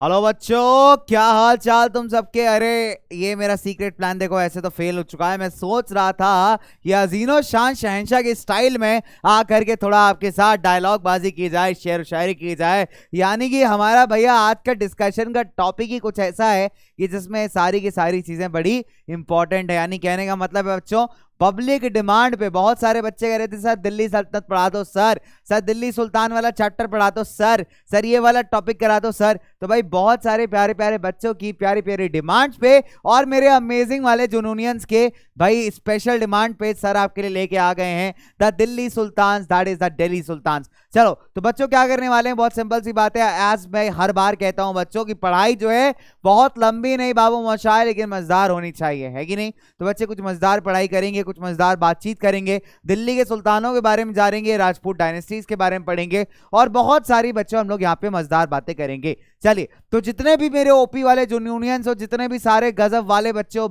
Hello बच्चों, क्या हाल चाल तुम सबके। अरे ये मेरा सीक्रेट प्लान देखो, ऐसे तो फेल हो चुका है। मैं सोच रहा था ये अजीनो शान शहंशाह के स्टाइल में आ करके थोड़ा आपके साथ डायलॉग बाजी की जाए, शेर शायरी की जाए। यानी कि हमारा भैया आज का डिस्कशन का टॉपिक ही कुछ ऐसा है कि जिसमें सारी की सारी चीजें बड़ी इंपॉर्टेंट है। यानी कहने का मतलब है बच्चों, पब्लिक डिमांड पे बहुत सारे बच्चे कह रहे थे सर दिल्ली सल्तनत पढ़ा दो सर, सर दिल्ली सुल्तान वाला चैप्टर पढ़ा दो सर, सर ये वाला टॉपिक करा दो सर। तो भाई बहुत सारे प्यारे प्यारे बच्चों की प्यारी प्यारी डिमांड्स पे और मेरे अमेजिंग वाले जुनूनियंस के भाई स्पेशल डिमांड पे सर आपके लिए लेके आ गए हैं the Delhi sultan, that is the Delhi sultan. चलो तो बच्चों क्या करने वाले हैं, बहुत सिंपल सी बात है। एज मैं हर बार कहता हूं बच्चों की पढ़ाई जो है बहुत लंबी नहीं बाबू मोशाय, लेकिन मजेदार होनी चाहिए, है कि नहीं। तो बच्चे कुछ मजेदार पढ़ाई करेंगे, कुछ मजेदार बातचीत करेंगे, दिल्ली के सुल्तानों के बारे में जानेंगे, राजपूत डायनेस्टीज के बारे में पढ़ेंगे और बहुत सारी बच्चों हम लोग यहाँ पे मजेदार बातें करेंगे। चलिए तो जितने भी मेरे ओपी वाले जूनियर्स हो, जितने भी सारे गजब वाले बच्चे हो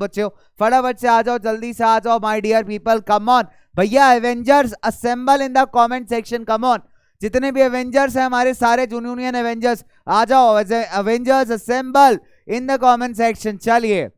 फटाफट से आ जाओ, जल्दी से आ जाओ my dear people, come on भैया। Avengers assemble in the comment section, come on. जितने भी एवेंजर्स हैं हमारे सारे जूनियन एवेंजर्स, आ जाओ, Avengers assemble in the comment section. चलिए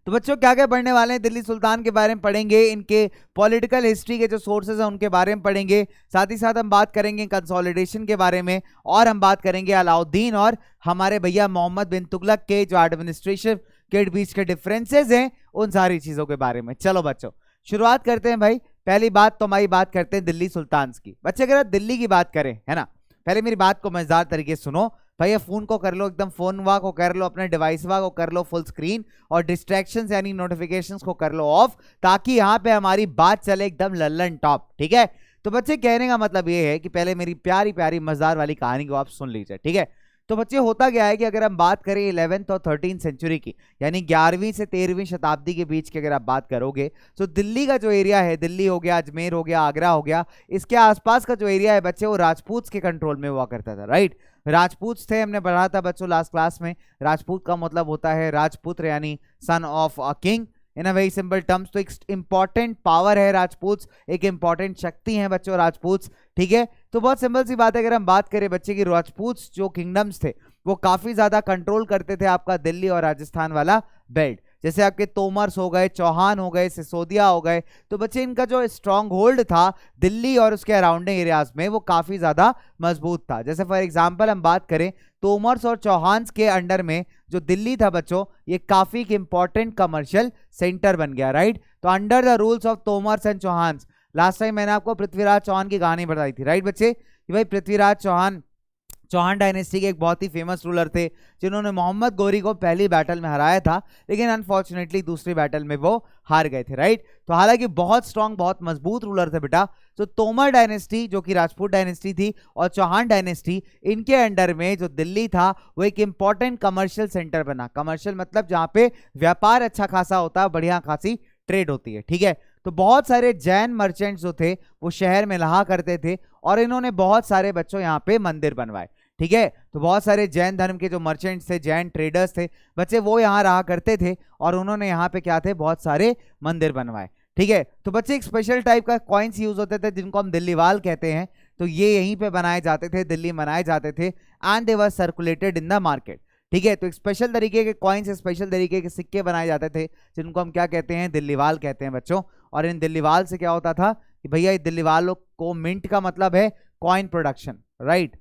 तो बच्चों क्या क्या पढ़ने वाले हैं, दिल्ली सुल्तान के बारे में पढ़ेंगे, इनके पॉलिटिकल हिस्ट्री के जो सोर्सेज हैं उनके बारे में पढ़ेंगे, साथ ही साथ हम बात करेंगे कंसोलिडेशन के बारे में, और हम बात करेंगे अलाउद्दीन और हमारे भैया मोहम्मद बिन तुगलक के जो एडमिनिस्ट्रेशन के बीच के डिफरेंसेस हैं उन सारी चीजों के बारे में। चलो बच्चों शुरुआत करते हैं भाई। पहली बात तो हमारी बात करते हैं दिल्ली सुल्तान की। बच्चे अगर दिल्ली की बात करें, है ना, पहले मेरी बात को मजेदार तरीके से सुनो भैया। फोन को कर लो एकदम, फोन वा को कर लो, अपने डिवाइस वा को कर लो फुल स्क्रीन, और डिस्ट्रैक्शंस यानी नोटिफिकेशंस को कर लो ऑफ, ताकि यहाँ पे हमारी बात चले एकदम लल्लन टॉप, ठीक है। तो बच्चे कहने का मतलब ये है कि पहले मेरी प्यारी प्यारी मजेदार वाली कहानी को आप सुन लीजिए, ठीक है। तो बच्चे होता क्या है कि अगर हम बात करें 11th और 13th सेंचुरी की, यानी 11वीं से 13वीं शताब्दी के बीच की अगर आप बात करोगे, तो दिल्ली का जो एरिया है, दिल्ली हो गया, अजमेर हो गया, आगरा हो गया, इसके आसपास का जो एरिया है बच्चे वो राजपूत के कंट्रोल में हुआ करता था, राइट। राजपूत थे, हमने पढ़ा था बच्चों लास्ट क्लास में। राजपूत का मतलब होता है राजपुत्र यानी son of a king in a very simple terms. तो एक इंपॉर्टेंट पावर है राजपूत, एक इंपॉर्टेंट शक्ति है बच्चों राजपूत, ठीक है। तो बहुत सिंपल सी बात है, अगर हम बात करें बच्चे की, राजपूत जो किंगडम्स थे वो काफी ज्यादा कंट्रोल करते थे आपका दिल्ली और राजस्थान वाला बेल्ट। जैसे आपके तोमर्स हो गए, चौहान हो गए, सिसोदिया हो गए, तो बच्चे इनका जो स्ट्रॉन्ग होल्ड था दिल्ली और उसके अराउंडिंग एरियाज में वो काफी ज्यादा मजबूत था। जैसे फॉर एग्जांपल हम बात करें, तोमर्स और चौहान के अंडर में जो दिल्ली था बच्चों, ये काफी इंपॉर्टेंट कमर्शियल सेंटर बन गया, राइट। तो under the rules of Tomars and Chauhan, last time मैंने आपको पृथ्वीराज चौहान की कहानी बताई थी, राइट बच्चे, कि भाई पृथ्वीराज चौहान चौहान डायनेस्टी के एक बहुत ही फेमस रूलर थे, जिन्होंने मोहम्मद गौरी को पहली बैटल में हराया था, लेकिन अनफॉर्चुनेटली दूसरी बैटल में वो हार गए थे, राइट। तो हालांकि बहुत स्ट्रांग, बहुत मजबूत रूलर थे बेटा। तो तोमर डायनेस्टी जो कि राजपूत डायनेस्टी थी, और चौहान डायनेस्टी, इनके अंडर में जो दिल्ली था वो एक इंपॉर्टेंट कमर्शियल सेंटर बना। कमर्शियल मतलब जहां पे व्यापार अच्छा खासा होता है, बढ़िया खासी ट्रेड होती है, ठीक है। तो बहुत सारे जैन मर्चेंट्स जो थे वो शहर में रहा करते थे, और इन्होंने बहुत सारे बच्चों यहाँ पे मंदिर बनवाए, ठीक है। तो बहुत सारे जैन धर्म के जो मर्चेंट्स थे, जैन ट्रेडर्स थे बच्चे, वो यहाँ रहा करते थे, और उन्होंने यहाँ पे क्या थे, बहुत सारे मंदिर बनवाए, ठीक है। तो बच्चे एक स्पेशल टाइप का कॉइन्स यूज होते थे जिनको हम दिल्लीवाल कहते हैं। तो ये यहीं पे बनाए जाते थे, दिल्ली बनाए जाते थे, and they were circulated in the market, ठीक है। तो एक स्पेशल तरीके के कॉइन्स, स्पेशल तरीके के सिक्के बनाए जाते थे, जिनको हम क्या कहते हैं, दिल्लीवाल कहते हैं बच्चों। और इन दिल्लीवाल से क्या होता था कि भैया दिल्लीवालों को, मिंट का मतलब है कॉइन प्रोडक्शन, राइट।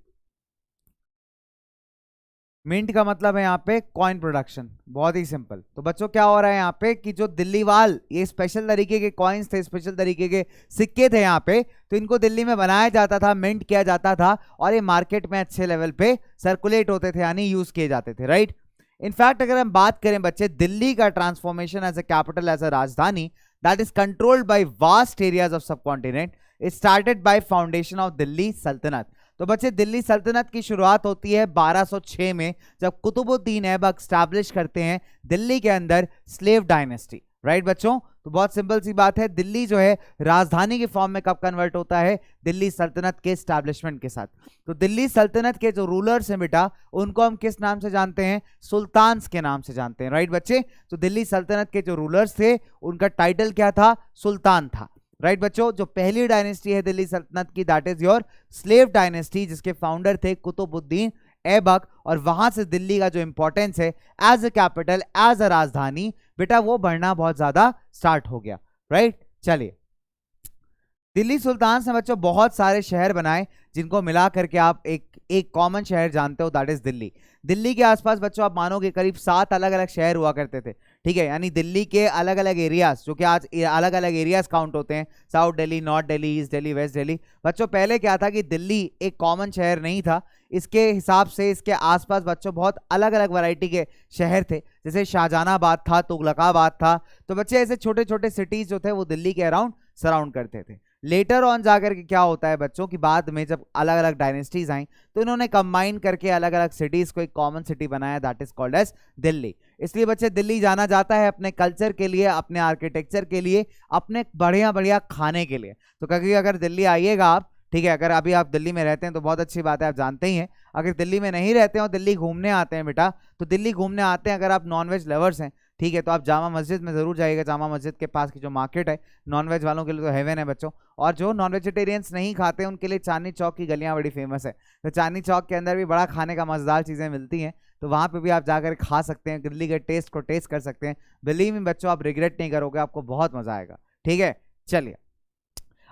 मिंट का मतलब है यहाँ पे कॉइन प्रोडक्शन, बहुत ही सिंपल। तो बच्चों क्या हो रहा है यहाँ पे कि जो दिल्लीवाल, ये स्पेशल तरीके के कॉइन्स थे, स्पेशल तरीके के सिक्के थे यहाँ पे, तो इनको दिल्ली में बनाया जाता था, मिंट किया जाता था, और ये मार्केट में अच्छे लेवल पे सर्कुलेट होते थे, यानी यूज किए जाते थे, राइट। इनफैक्ट अगर हम बात करें बच्चे, दिल्ली का transformation as a capital, as a rajdhani, that is controlled by vast areas of subcontinent, it started by foundation of Delhi sultanate. तो बच्चे दिल्ली सल्तनत की शुरुआत होती है 1206 में, जब कुतुबुद्दीन ऐबक स्टैब्लिश करते हैं दिल्ली के अंदर स्लेव डायनेस्टी, राइट बच्चों। तो बहुत सिंपल सी बात है, दिल्ली जो है राजधानी के फॉर्म में कब कन्वर्ट होता है, दिल्ली सल्तनत के स्टैब्लिशमेंट के साथ। तो दिल्ली सल्तनत के जो रूलर्स हैं बेटा, उनको हम किस नाम से जानते हैं, सुल्तान्स के नाम से जानते हैं, राइट बच्चे। तो दिल्ली सल्तनत के जो रूलर्स थे उनका टाइटल क्या था, सुल्तान था, राइट बच्चों। जो पहली डायनेस्टी है दिल्ली सल्तनत की, that is your slave dynasty, जिसके फाउंडर थे कुतुबुद्दीन ऐबक, और वहां से दिल्ली का जो इंपॉर्टेंस है as a capital, as a राजधानी, बेटा वो बढ़ना बहुत ज्यादा स्टार्ट हो गया, राइट। चलिए, दिल्ली सुल्तान ने बच्चों बहुत सारे शहर बनाए जिनको मिला करके आप एक कॉमन शहर जानते हो, दैट इज दिल्ली। दिल्ली के आसपास बच्चों आप मानोगे करीब 7 अलग अलग शहर हुआ करते थे, ठीक है। यानी दिल्ली के अलग अलग एरियाज, जो कि आज अलग अलग एरियाज काउंट होते हैं, South Delhi, North Delhi, East Delhi, West Delhi. बच्चों पहले क्या था कि दिल्ली एक कॉमन शहर नहीं था, इसके हिसाब से इसके आसपास बच्चों बहुत अलग अलग वैरायटी के शहर थे, जैसे शाहजहानाबाद था, तुगलकाबाद था। तो बच्चे ऐसे छोटे छोटे सिटीज जो थे वो दिल्ली के अराउंड सराउंड करते थे। लेटर ऑन जाकर के क्या होता है बच्चों की, बाद में जब अलग अलग डायनेस्टीज आई तो इन्होंने कंबाइन करके अलग अलग सिटीज को एक कॉमन सिटी बनाया, that is called as Delhi. इसलिए बच्चे दिल्ली जाना जाता है अपने कल्चर के लिए, अपने आर्किटेक्चर के लिए, अपने बढ़िया बढ़िया खाने के लिए। तो कभी अगर दिल्ली आइएगा आप, ठीक है, अगर अभी आप दिल्ली में रहते हैं तो बहुत अच्छी बात है, आप जानते ही हैं। अगर दिल्ली में नहीं रहते हैं और दिल्ली घूमने आते हैं बेटा, तो दिल्ली घूमने आते हैं अगर आप नॉनवेज लवर्स हैं, ठीक है, तो आप जामा मस्जिद में जरूर जाइएगा। जामा मस्जिद के पास की जो मार्केट है, नॉनवेज वालों के लिए तो हेवन है बच्चों। और जो नॉन वेजिटेरियंस नहीं खाते उनके लिए चांदनी चौक की गलियां बड़ी फेमस है। तो चांदनी चौक के अंदर भी बड़ा खाने का मजेदार चीजें मिलती हैं, तो वहां पे भी आप जाकर खा सकते हैं, दिल्ली के टेस्ट को टेस्ट कर सकते हैं। बिलीव मी बच्चों, आप रिग्रेट नहीं करोगे, आपको बहुत मजा आएगा, ठीक है। चलिए,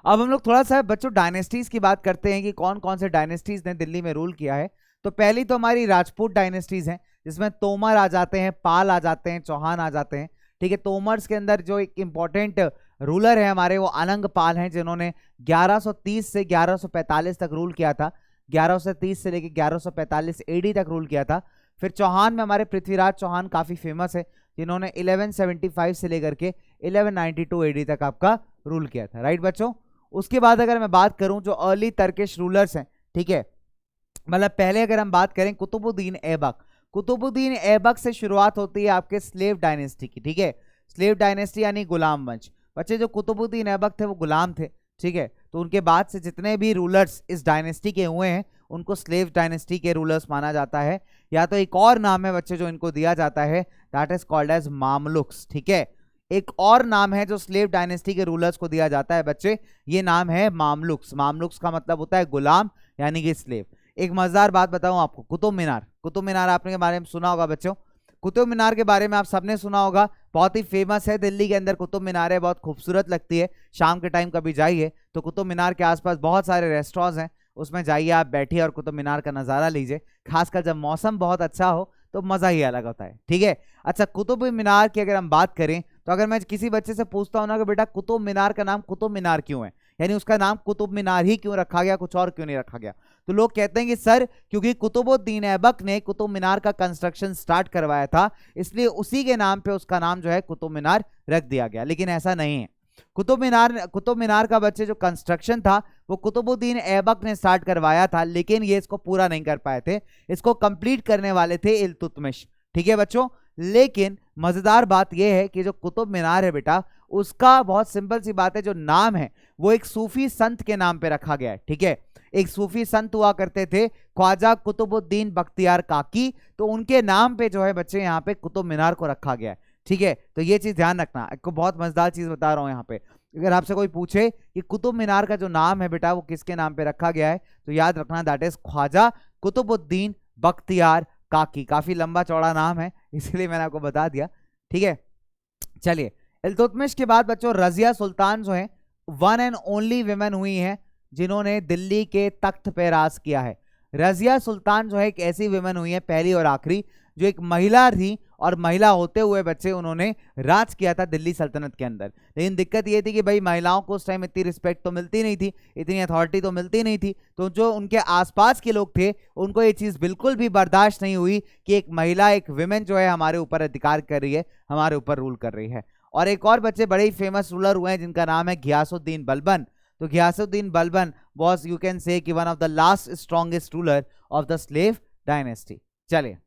अब हम लोग थोड़ा सा बच्चों डायनेस्टीज की बात करते हैं कि कौन कौन से डायनेस्टीज ने दिल्ली में रूल किया है। तो पहली तो हमारी राजपूत डायनेस्टीज हैं, जिसमें तोमर आ जाते हैं, पाल आ जाते हैं, चौहान आ जाते हैं, ठीक है। तोमर्स के अंदर जो एक इंपॉर्टेंट रूलर है हमारे, वो अनंग पाल हैं, जिन्होंने 1130 से 1145 तक रूल किया था। 1130 से लेकर 1145 एडी तक रूल किया था। फिर चौहान में हमारे पृथ्वीराज चौहान काफी फेमस है, जिन्होंने 1175 से लेकर के 1192 एडी तक आपका रूल किया था, राइट बच्चों। उसके बाद अगर मैं बात करूं जो अर्ली टर्किश रूलर्स हैं, ठीक है, मतलब पहले अगर हम बात करें कुतुबुद्दीन ऐबक, कुतुबुद्दीन ऐबक से शुरुआत होती है आपके स्लेव डायनेस्टी की, ठीक है। स्लेव डायनेस्टी यानी गुलाम वंश। बच्चे जो कुतुबुद्दीन ऐबक थे वो गुलाम थे, ठीक है। तो उनके बाद से जितने भी रूलर्स इस डायनेस्टी के हुए हैं उनको स्लेव डायनेस्टी के रूलर्स माना जाता है। या तो एक और नाम है बच्चे जो इनको दिया जाता है, दैट इज कॉल्ड एज मामलुक्स, ठीक है। एक और नाम है जो स्लेव डायनेस्टी के रूलर्स को दिया जाता है बच्चे, ये नाम है मामलुक्स। मामलुक्स का मतलब होता है गुलाम यानी कि स्लेव। एक मजेदार बात बताऊं आपको, कुतुब मीनार, कुतुब मीनार आपने के बारे में सुना होगा बच्चों। कुतुब मीनार के बारे में आप सबने सुना होगा, बहुत ही फेमस है, दिल्ली के अंदर कुतुब मीनार है, बहुत खूबसूरत लगती है। शाम के टाइम कभी जाइए तो कुतुब मीनार के आसपास बहुत सारे रेस्टोरेंट्स हैं, उसमें जाइए आप, बैठिए और कुतुब मीनार का नज़ारा लीजिए। खासकर जब मौसम बहुत अच्छा हो तो मज़ा ही अलग होता है, ठीक है। अच्छा, कुतुब मीनार की अगर हम बात करें तो अगर मैं किसी बच्चे से पूछता हूँ ना कि बेटा कुतुब मीनार का नाम कुतुब मीनार क्यों है, यानी उसका नाम कुतुब मीनार ही क्यों रखा गया, कुछ और क्यों नहीं रखा गया, तो लोग कहते हैं कि सर क्योंकि कुतुबुद्दीन ऐबक ने कुतुब मीनार का कंस्ट्रक्शन स्टार्ट करवाया था, इसलिए उसी के नाम पे उसका नाम जो है कुतुब मीनार रख दिया गया। लेकिन ऐसा नहीं है। कुतुब मीनार का बच्चे जो कंस्ट्रक्शन था वो कुतुबुद्दीन ऐबक ने स्टार्ट करवाया था, लेकिन ये इसको पूरा नहीं कर पाए थे, इसको कंप्लीट करने वाले थे इल्तुतमिश, ठीक है बच्चों। लेकिन मजेदार बात यह है कि जो कुतुब मीनार है बेटा, उसका बहुत सिंपल सी बात है, जो नाम है वो एक सूफी संत के नाम पे रखा गया है, ठीक है। एक सूफी संत हुआ करते थे ख्वाजा कुतुबुद्दीन बख्तियार काकी, तो उनके नाम पे जो है बच्चे यहाँ पे कुतुब मीनार को रखा गया है, ठीक है। तो ये चीज ध्यान रखना, आपको बहुत मजेदार चीज बता रहा हूँ यहाँ पे। अगर आपसे कोई पूछे कि कुतुब मीनार का जो नाम है बेटा वो किसके नाम पे रखा गया है, तो याद रखना दैट इज ख्वाजा कुतुबुद्दीन बख्तियार काकी। काफी लंबा चौड़ा नाम है, इसलिए मैंने आपको बता दिया, ठीक है। चलिए, इल्तुतमिश के बाद बच्चों रजिया सुल्तान जो है, वन एंड ओनली विमेन हुई हैं जिन्होंने दिल्ली के तख्त पे राज किया है। रजिया सुल्तान जो है एक ऐसी विमेन हुई है, पहली और आखिरी, जो एक महिला थी और महिला होते हुए बच्चे उन्होंने राज किया था दिल्ली सल्तनत के अंदर। लेकिन दिक्कत ये थी कि भाई महिलाओं को उस टाइम इतनी रिस्पेक्ट तो मिलती नहीं थी, इतनी अथॉरिटी तो मिलती नहीं थी, तो जो उनके आसपास के लोग थे उनको ये चीज़ बिल्कुल भी बर्दाश्त नहीं हुई कि एक महिला, एक विमेन जो है हमारे ऊपर अधिकार कर रही है, हमारे ऊपर रूल कर रही है। और एक और बच्चे बड़े ही फेमस रूलर हुए हैं जिनका नाम है घियासुद्दीन बलबन। तो Ghiyasuddin Balban was, you can say, कि one of the last strongest ruler of the slave dynasty. चलिए,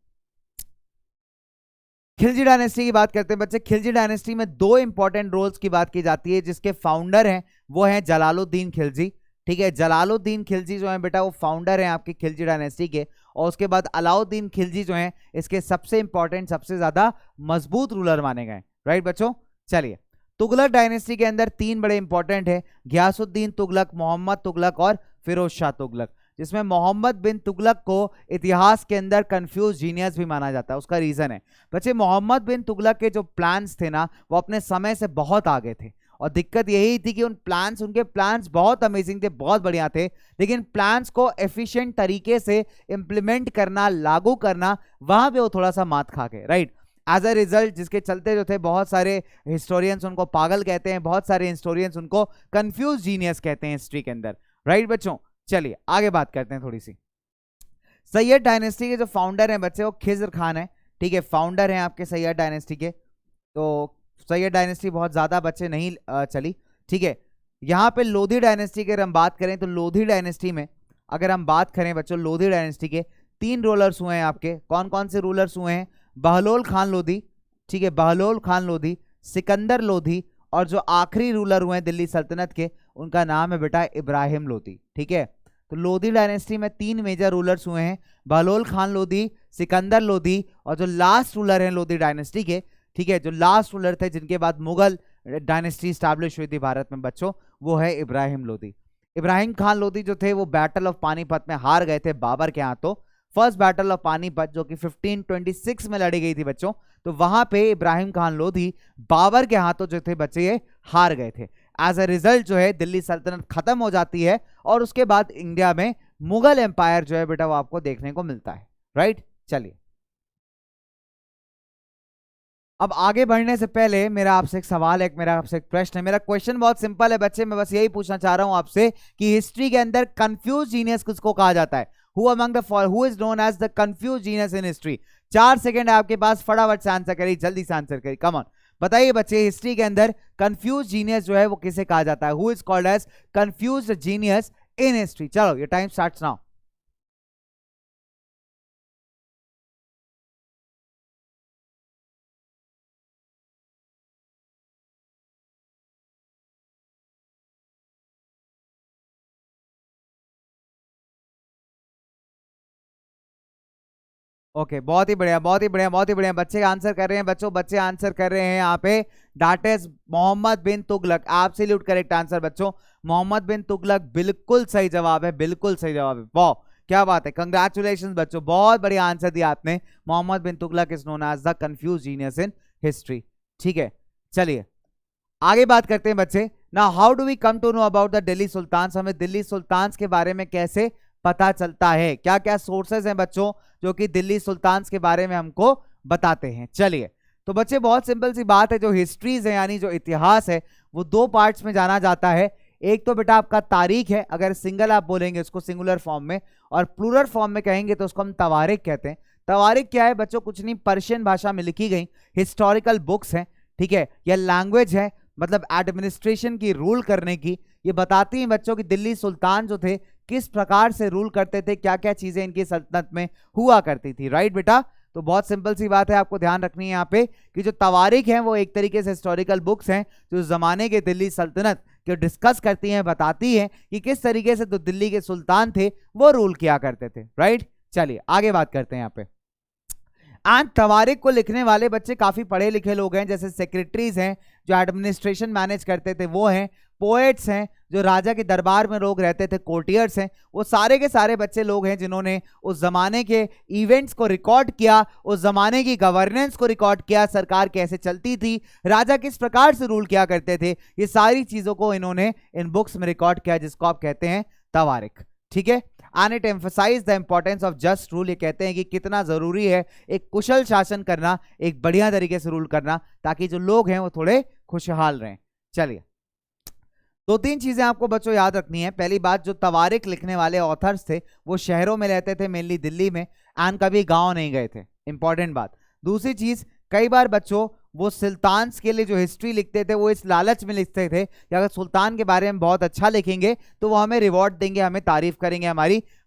खिलजी डायनेस्टी की बात करते हैं बच्चे। खिलजी डायनेस्टी में दो इंपॉर्टेंट रोल्स की बात की जाती है, जिसके फाउंडर हैं वो हैं जलालुद्दीन खिलजी, ठीक है। जलालुद्दीन खिलजी जो है बेटा वो फाउंडर हैं आपकी खिलजी डायनेस्टी के। और उसके बाद अलाउद्दीन खिलजी जो हैं इसके सबसे इंपॉर्टेंट, सबसे ज्यादा मजबूत रूलर माने गए, राइट बच्चों। चलिए, तुगलक डायनेस्टी के अंदर तीन बड़े इंपॉर्टेंट है, घियासुद्दीन तुगलक, मोहम्मद तुगलक और फिरोज शाह तुगलक। जिसमें मोहम्मद बिन तुगलक को इतिहास के अंदर कंफ्यूज जीनियस भी माना जाता है। उसका रीजन है बच्चे, मोहम्मद बिन तुगलक के जो प्लान्स थे ना वो अपने समय से बहुत आगे थे, और दिक्कत यही थी कि उनके प्लान्स बहुत अमेजिंग थे, बहुत बढ़िया थे, लेकिन प्लान्स को एफिशिएंट तरीके से इंप्लीमेंट करना, लागू करना, वहां पे वो थोड़ा सा मात खा गए, राइट। एज अ रिजल्ट जिसके चलते जो थे बहुत सारे हिस्टोरियंस उनको पागल कहते हैं, बहुत सारे हिस्टोरियंस उनको कंफ्यूज जीनियस कहते हैं हिस्ट्री के अंदर, राइट बच्चों। चलिए आगे बात करते हैं थोड़ी सी। सैयद डायनेस्टी के जो फाउंडर हैं बच्चे वो खिज्र खान है, ठीक है, फाउंडर हैं आपके सैयद डायनेस्टी के। तो सैयद डायनेस्टी बहुत ज्यादा बच्चे नहीं चली, ठीक है। यहाँ पे लोधी डायनेस्टी की अगर हम बात करें तो लोधी डायनेस्टी में अगर हम बात करें बच्चों, लोधी डायनेस्टी के 3 रूलर्स हुए हैं आपके। कौन कौन से रूलर्स हुए हैं? बहलोल खान लोधी, ठीक है, बहलोल खान लोधी, सिकंदर लोधी, और जो आखिरी रूलर हुए हैं दिल्ली सल्तनत के उनका नाम है बेटा इब्राहिम लोधी, ठीक है। तो लोधी डायनेस्टी में 3 मेजर रूलर्स हुए हैं, बहलोल खान लोधी, सिकंदर लोधी, और जो लास्ट रूलर हैं लोधी डायनेस्टी के, ठीक है, जो लास्ट रूलर थे जिनके बाद मुगल डायनेस्टी स्टैब्लिश हुई थी भारत में बच्चों, वो है इब्राहिम लोधी। इब्राहिम खान लोधी जो थे वो बैटल ऑफ पानीपत में हार गए थे बाबर के हाथों। फर्स्ट बैटल ऑफ पानीपत जो कि 1526 में लड़ी गई थी बच्चों, तो वहां पे इब्राहिम खान लोधी बाबर के हाथों जो थे बच्चे ये हार गए थे। एज अ रिजल्ट जो है दिल्ली सल्तनत खत्म हो जाती है, और उसके बाद इंडिया में मुगल एम्पायर जो है बेटा वो आपको देखने को मिलता है, राइट। चलिए अब आगे बढ़ने से पहले मेरा आपसे एक सवाल है, मेरा आपसे एक प्रश्न है। मेरा क्वेश्चन बहुत सिंपल है बच्चे, मैं बस यही पूछना चाह रहा हूं आपसे कि हिस्ट्री के अंदर कंफ्यूज जीनियस किसको कहा जाता है? Who is known as the confuse genius in history? 4 second है आपके पास, फटाफट से आंसर करिए, जल्दी से आंसर करिए, कम ऑन बताइए बच्चे, हिस्ट्री के अंदर कंफ्यूज जीनियस जो है वो किसे कहा जाता है? Who is called as confuse genius in history? चलो ये टाइम स्टार्ट्स नाउ। ओके बहुत ही बढ़िया, बहुत ही बढ़िया, बहुत ही बढ़िया, बच्चे आंसर कर रहे हैं बच्चों, बच्चे आंसर कर रहे हैं यहाँ पे। That is Mohammad bin Tughlaq, absolute correct answer बच्चों, मोहम्मद बिन तुगलक बिल्कुल सही जवाब है, बिल्कुल सही जवाब है। वाह क्या बात है, कंग्रेचुलेशन बच्चों, बहुत बढ़िया आंसर दिया आपने। Mohammad bin Tughlaq is known as the confuse genius in history, ठीक है। चलिए आगे बात करते हैं बच्चे। ना how do we come to know about the Delhi sultan? हमें दिल्ली सुल्तान के बारे में कैसे पता चलता है? क्या क्या सोर्सेज हैं बच्चों जो कि दिल्ली सुल्तान के बारे में हमको बताते हैं? चलिए तो बच्चे बहुत सिंपल सी बात है, जो हिस्ट्रीज है यानी जो इतिहास है वो 2 पार्ट्स में जाना जाता है। एक तो बेटा आपका तारीख है, अगर सिंगल आप बोलेंगे उसको सिंगुलर फॉर्म में, और प्लूरल फॉर्म में कहेंगे तो उसको हम तवारीख कहते हैं। तवारीख क्या है बच्चों? कुछ नहीं, पर्शियन भाषा में लिखी गई हिस्टोरिकल बुक्स हैं, ठीक है, या लैंग्वेज है, मतलब एडमिनिस्ट्रेशन की, रूल करने की। ये बताती हैं बच्चों कि दिल्ली सुल्तान जो थे किस प्रकार से रूल करते थे, क्या क्या चीजें इनकी सल्तनत में हुआ करती थी, राइट बेटा। तो बहुत सिंपल सी बात है, आपको ध्यान रखनी है यहाँ पे कि जो तवारीख हैं वो एक तरीके से हिस्टोरिकल बुक्स हैं जो जमाने के दिल्ली सल्तनत के डिस्कस करती हैं, बताती हैं कि किस तरीके से तो दिल्ली के सुल्तान थे वो रूल किया करते थे, राइट। चलिए आगे बात करते हैं यहाँ पे। एंड तवारीख को लिखने वाले बच्चे काफी पढ़े लिखे लोग हैं, जैसे सेक्रेटरीज हैं जो एडमिनिस्ट्रेशन मैनेज करते थे वो हैं, पोएट्स हैं जो राजा के दरबार में लोग रहते थे, कोर्टियर्स हैं, वो सारे के सारे बच्चे लोग हैं जिन्होंने उस जमाने के इवेंट्स को रिकॉर्ड किया, उस जमाने की गवर्नेंस को रिकॉर्ड किया, सरकार कैसे चलती थी, राजा किस प्रकार से रूल किया करते थे, ये सारी चीजों को इन्होंने इन बुक्स में रिकॉर्ड किया, जिसको आप कहते हैं तवारीख, ठीक है। And it emphasise the importance of just rule, ये कहते हैं कि कितना जरूरी है एक कुशल शासन करना, एक बढ़िया तरीके से रूल करना, ताकि जो लोग हैं वो थोड़े खुशहाल रहें। चलिए 2-3 चीजें आपको बच्चों याद रखनी है। पहली बात, जो तवारीख लिखने वाले ऑथर्स थे वो शहरों में रहते थे, मेनली दिल्ली में, एंड कभी गांव नहीं गए थे, इंपॉर्टेंट बात। दूसरी चीज, कई बार बच्चों वो सुल्तान के लिए जो हिस्ट्री लिखते थे वो इस लालच में लिखते थे कि अगर सुल्तान के बारे में बहुत अच्छा लिखेंगे तो वो हमें रिवॉर्ड देंगे, हमें तारीफ करेंगे,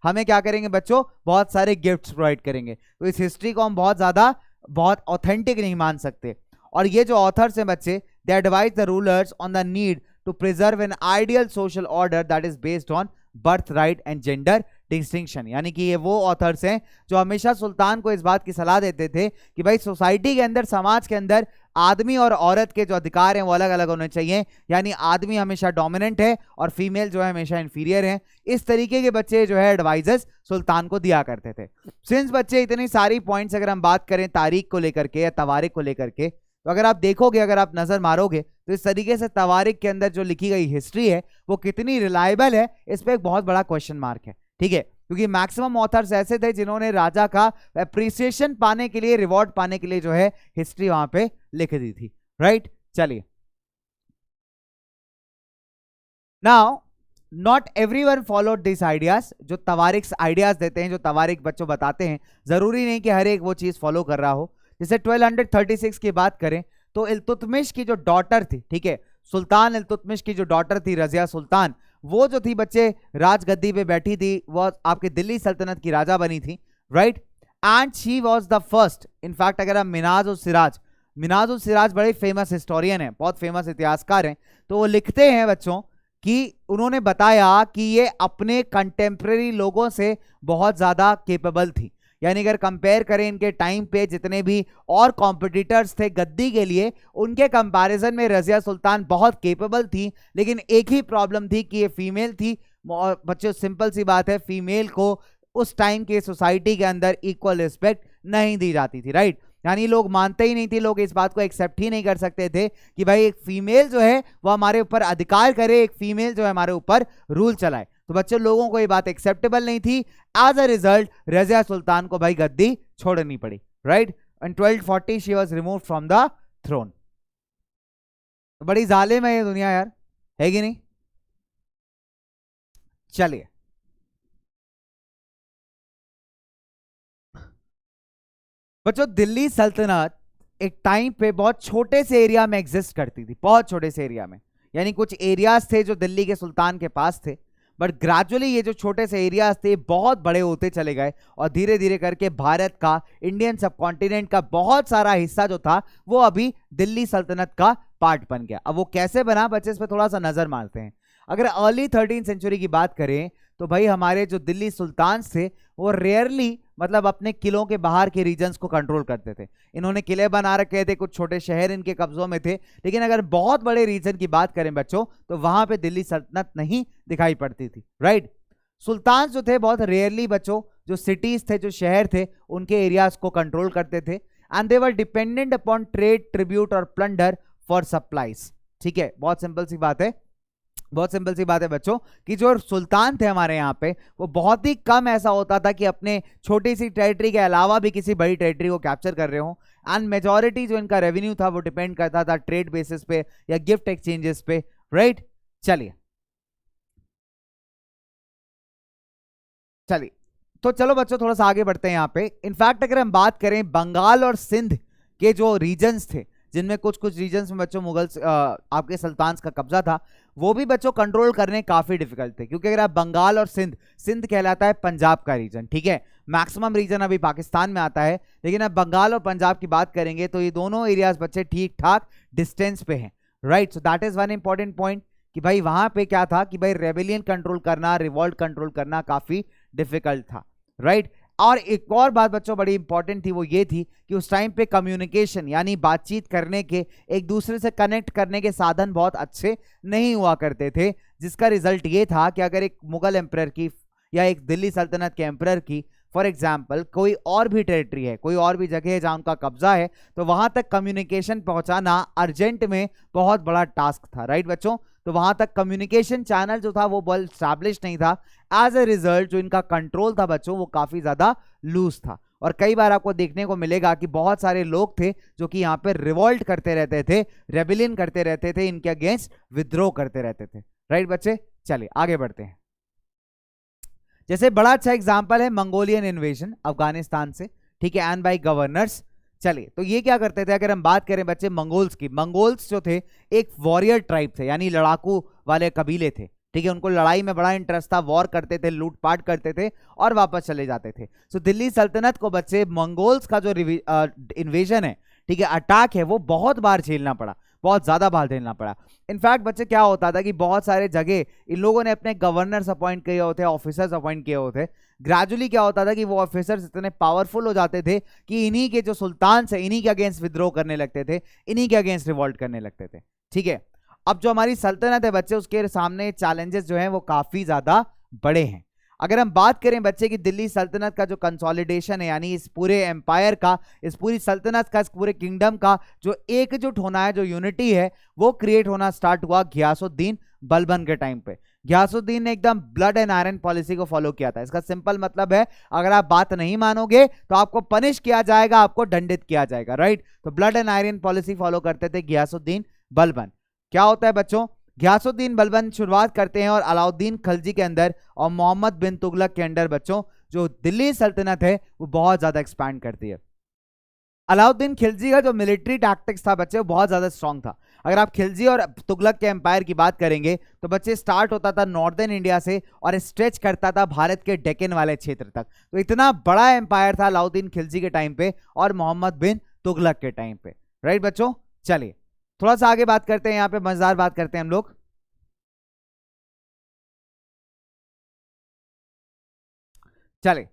हमें क्या करेंगे बच्चों, बहुत सारे गिफ्ट्स प्रोवाइड करेंगे। तो इस हिस्ट्री को हम बहुत ऑथेंटिक नहीं मान सकते। और ये जो ऑथर्स हैं बच्चे, they advise the rulers on the need to preserve an ideal social order that is based on birth right and gender distinction. यानी कि ये वो ऑथर्स हैं जो हमेशा सुल्तान को इस बात की सलाह देते थे कि भाई सोसाइटी के अंदर, समाज के अंदर आदमी और औरत के जो अधिकार हैं वो अलग अलग होने चाहिए, यानी आदमी हमेशा डोमिनेंट है और फीमेल जो है हमेशा इंफीरियर है। इस तरीके के बच्चे जो है एडवाइजर्स सुल्तान को दिया करते थे। सिंस बच्चे इतनी सारी पॉइंट्स अगर हम बात करें तारीख को लेकर के या तवारीख को लेकर के, तो अगर आप देखोगे, अगर आप नजर मारोगे तो इस तरीके से तवारीख के अंदर जो लिखी गई हिस्ट्री है वो कितनी रिलायबल है, इस पर एक बहुत बड़ा क्वेश्चन मार्क है। ठीक है, क्योंकि मैक्सिमम ऑथर्स ऐसे थे जिन्होंने राजा का अप्रिसिएशन पाने के लिए, रिवॉर्ड पाने के लिए जो है हिस्ट्री वहां पे लिख दी थी। राइट, चलिए now not everyone followed this ideas. जो तवारीख आइडियाज देते हैं, जो तवारीख बच्चों बताते हैं, जरूरी नहीं कि हर एक वो चीज फॉलो कर रहा हो। जैसे 1236 की बात करें तो इल्तुतमिश की जो डॉटर थी, ठीक है, सुल्तान इल्तुतमिश की जो डॉटर थी रजिया सुल्तान, वो जो थी बच्चे राजगद्दी पे बैठी थी, वो आपके दिल्ली सल्तनत की राजा बनी थी। Right, and she was the first. In fact अगर हम मिनाज उस सिराज बड़े फेमस हिस्टोरियन है, बहुत फेमस इतिहासकार हैं, तो वो लिखते हैं बच्चों कि उन्होंने बताया कि ये अपने कंटेम्प्रेरी लोगों से बहुत ज्यादा केपेबल थी। यानी अगर कंपेयर करें इनके टाइम पे जितने भी और कॉम्पिटिटर्स थे गद्दी के लिए, उनके कंपैरिजन में रजिया सुल्तान बहुत केपेबल थी। लेकिन एक ही प्रॉब्लम थी कि ये फीमेल थी। बच्चों सिंपल सी बात है, फीमेल को उस टाइम के सोसाइटी के अंदर इक्वल रिस्पेक्ट नहीं दी जाती थी। राइट, यानी लोग मानते ही नहीं थे, लोग इस बात को एक्सेप्ट ही नहीं कर सकते थे कि भाई एक फीमेल जो है वो हमारे ऊपर अधिकार करे, एक फीमेल जो है हमारे ऊपर रूल चलाए। तो बच्चों लोगों को ये बात एक्सेप्टेबल नहीं थी। As a result Razia Sultan को भाई गद्दी छोड़नी पड़ी। Right, in 1240 she was removed from the throne. बड़ी जालिम है ये दुनिया यार, है कि नहीं? चलिए बच्चों, दिल्ली सल्तनत एक टाइम पे बहुत छोटे से एरिया में एग्जिस्ट करती थी, बहुत छोटे से एरिया में। यानी कुछ एरियाज थे जो दिल्ली के सुल्तान के पास थे, बट ग्रेजुअली ये जो छोटे से एरियाज थे बहुत बड़े होते चले गए और धीरे धीरे करके भारत का, इंडियन सबकॉन्टिनेंट का बहुत सारा हिस्सा जो था वो अभी दिल्ली सल्तनत का पार्ट बन गया। अब वो कैसे बना बच्चे, इस पर थोड़ा सा नजर मारते हैं। अगर अर्ली 13th सेंचुरी की बात करें तो भाई हमारे जो दिल्ली सुल्तान थे वो रेयरली मतलब अपने किलों के बाहर के रीजन्स को कंट्रोल करते थे। इन्होंने किले बना रखे थे, कुछ छोटे शहर इनके कब्जों में थे, लेकिन अगर बहुत बड़े रीजन की बात करें बच्चों तो वहां पे दिल्ली सल्तनत नहीं दिखाई पड़ती थी। राइट, सुल्तान जो थे बहुत रेयरली बच्चों जो सिटीज थे, जो शहर थे, उनके एरियाज को कंट्रोल करते थे। And they were dependent upon trade, tribute और प्लंडर फॉर सप्लाईज। ठीक है, बहुत सिंपल सी बात है, बहुत सिंपल सी बात है बच्चों कि जो सुल्तान थे हमारे यहाँ पे वो बहुत ही कम ऐसा होता था कि अपने छोटी सी टेरिटरी के अलावा भी किसी बड़ी टेरिटरी को कैप्चर कर रहे हो। एंड मेजॉरिटी जो इनका रेवेन्यू था वो डिपेंड करता था ट्रेड बेसिस पे या गिफ्ट एक्सचेंजेस पे। राइट, चलिए तो चलो बच्चों थोड़ा सा आगे बढ़ते हैं यहाँ पे। इनफैक्ट अगर हम बात करें बंगाल और सिंध के जो रीजन्स थे, जिनमें कुछ कुछ रीजन्स में बच्चों मुगल आपके सुल्तान का कब्जा था, वो भी बच्चों कंट्रोल करने काफी डिफिकल्ट थे। क्योंकि अगर आप बंगाल और सिंध कहलाता है पंजाब का रीजन, ठीक है, मैक्सिमम रीजन अभी पाकिस्तान में आता है, लेकिन अब बंगाल और पंजाब की बात करेंगे तो ये दोनों एरियाज बच्चे ठीक ठाक डिस्टेंस पे हैं। Right, so that is one important point कि भाई वहां पे क्या था कि भाई रेबेलियन कंट्रोल करना, रिवॉल्ट कंट्रोल करना काफी डिफिकल्ट था। राइट, और एक और बात बच्चों बड़ी इंपॉर्टेंट थी, वो ये थी कि उस टाइम पे कम्युनिकेशन यानी बातचीत करने के, एक दूसरे से कनेक्ट करने के साधन बहुत अच्छे नहीं हुआ करते थे, जिसका रिजल्ट ये था कि अगर एक मुगल एम्परर की या एक दिल्ली सल्तनत के एम्परर की फॉर एग्जाम्पल कोई और भी टेरिटरी है, कोई और भी जगह है जहां उनका कब्जा है, तो वहां तक कम्युनिकेशन पहुंचाना अर्जेंट में बहुत बड़ा टास्क था। राइट बच्चों, तो वहां तक कम्युनिकेशन चैनल जो था वो वेल स्टैब्लिश नहीं था। एज अ रिजल्ट जो इनका कंट्रोल था बच्चों वो काफी ज्यादा लूज था। और कई बार आपको देखने को मिलेगा कि बहुत सारे लोग थे जो कि यहाँ पे रिवॉल्ट करते रहते थे, रेबेलियन करते रहते थे, इनके अगेंस्ट विद्रोह करते रहते थे। राइट बच्चे, चलिए आगे बढ़ते हैं। जैसे बड़ा अच्छा एग्जाम्पल है मंगोलियन इन्वेजन अफगानिस्तान से, ठीक है, एंड बाय गवर्नर्स। चलिए तो ये क्या करते थे, अगर हम बात करें बच्चे मंगोल्स की, मंगोल्स जो थे एक वॉरियर ट्राइब थे, यानी लड़ाकू वाले कबीले थे। ठीक है, उनको लड़ाई में बड़ा इंटरेस्ट था, वॉर करते थे, लूटपाट करते थे और वापस चले जाते थे। सो दिल्ली सल्तनत को बच्चे मंगोल्स का जो इन्वेजन है, ठीक है, अटैक है, वो बहुत बार झेलना पड़ा, बहुत ज्यादा बार झेलना पड़ा। इनफैक्ट बच्चे क्या होता था कि बहुत सारे जगह इन लोगों ने अपने गवर्नर्स अपॉइंट किए होते, ऑफिसर्स अपॉइंट किए होते, ग्रेजुअली क्या होता था कि वो ऑफिसर्स इतने पावरफुल हो जाते थे कि इन्हीं के जो सुल्तान से इन्हीं के अगेंस्ट विद्रोह करने लगते थे, इन्हीं के अगेंस्ट रिवॉल्ट करने लगते थे। ठीक है, अब जो हमारी सल्तनत है बच्चे, उसके सामने चैलेंजेस जो हैं वो काफी ज्यादा बड़े हैं। अगर हम बात करें बच्चे की दिल्ली सल्तनत का जो कंसोलिडेशन है, यानी इस पूरे एम्पायर का, इस पूरी सल्तनत का, इस पूरे किंगडम का जो एकजुट होना है, जो यूनिटी है, वो क्रिएट होना स्टार्ट हुआ घियासुद्दीन बलबन के टाइम पे। घियासुद्दीन ने एकदम ब्लड एंड आयरन पॉलिसी को फॉलो किया था। इसका सिंपल मतलब है, अगर आप बात नहीं मानोगे तो आपको पनिश किया जाएगा, आपको दंडित किया जाएगा, राइट। तो blood and iron policy follow करते थे घियासुद्दीन बलबन। क्या होता है बच्चों, घियासुद्दीन बलबन शुरुआत करते हैं और अलाउद्दीन खिलजी के अंदर और मोहम्मद बिन तुगलक के अंदर बच्चों जो दिल्ली सल्तनत है वो बहुत ज्यादा एक्सपैंड करती है। अलाउद्दीन खिलजी का जो मिलिट्री टैक्टिक्स था बच्चे वो बहुत ज्यादा स्ट्रांग था। अगर आप खिलजी और तुगलक के एम्पायर की बात करेंगे तो बच्चे स्टार्ट होता था नॉर्दर्न इंडिया से और स्ट्रेच करता था भारत के डेक्कन वाले क्षेत्र तक। तो इतना बड़ा एम्पायर था अलाउद्दीन खिलजी के टाइम पे और मोहम्मद बिन तुगलक के टाइम पे, राइट बच्चों। चलिए थोड़ा सा आगे बात करते हैं, यहाँ पे मजेदार बात करते हैं हम लोग। चले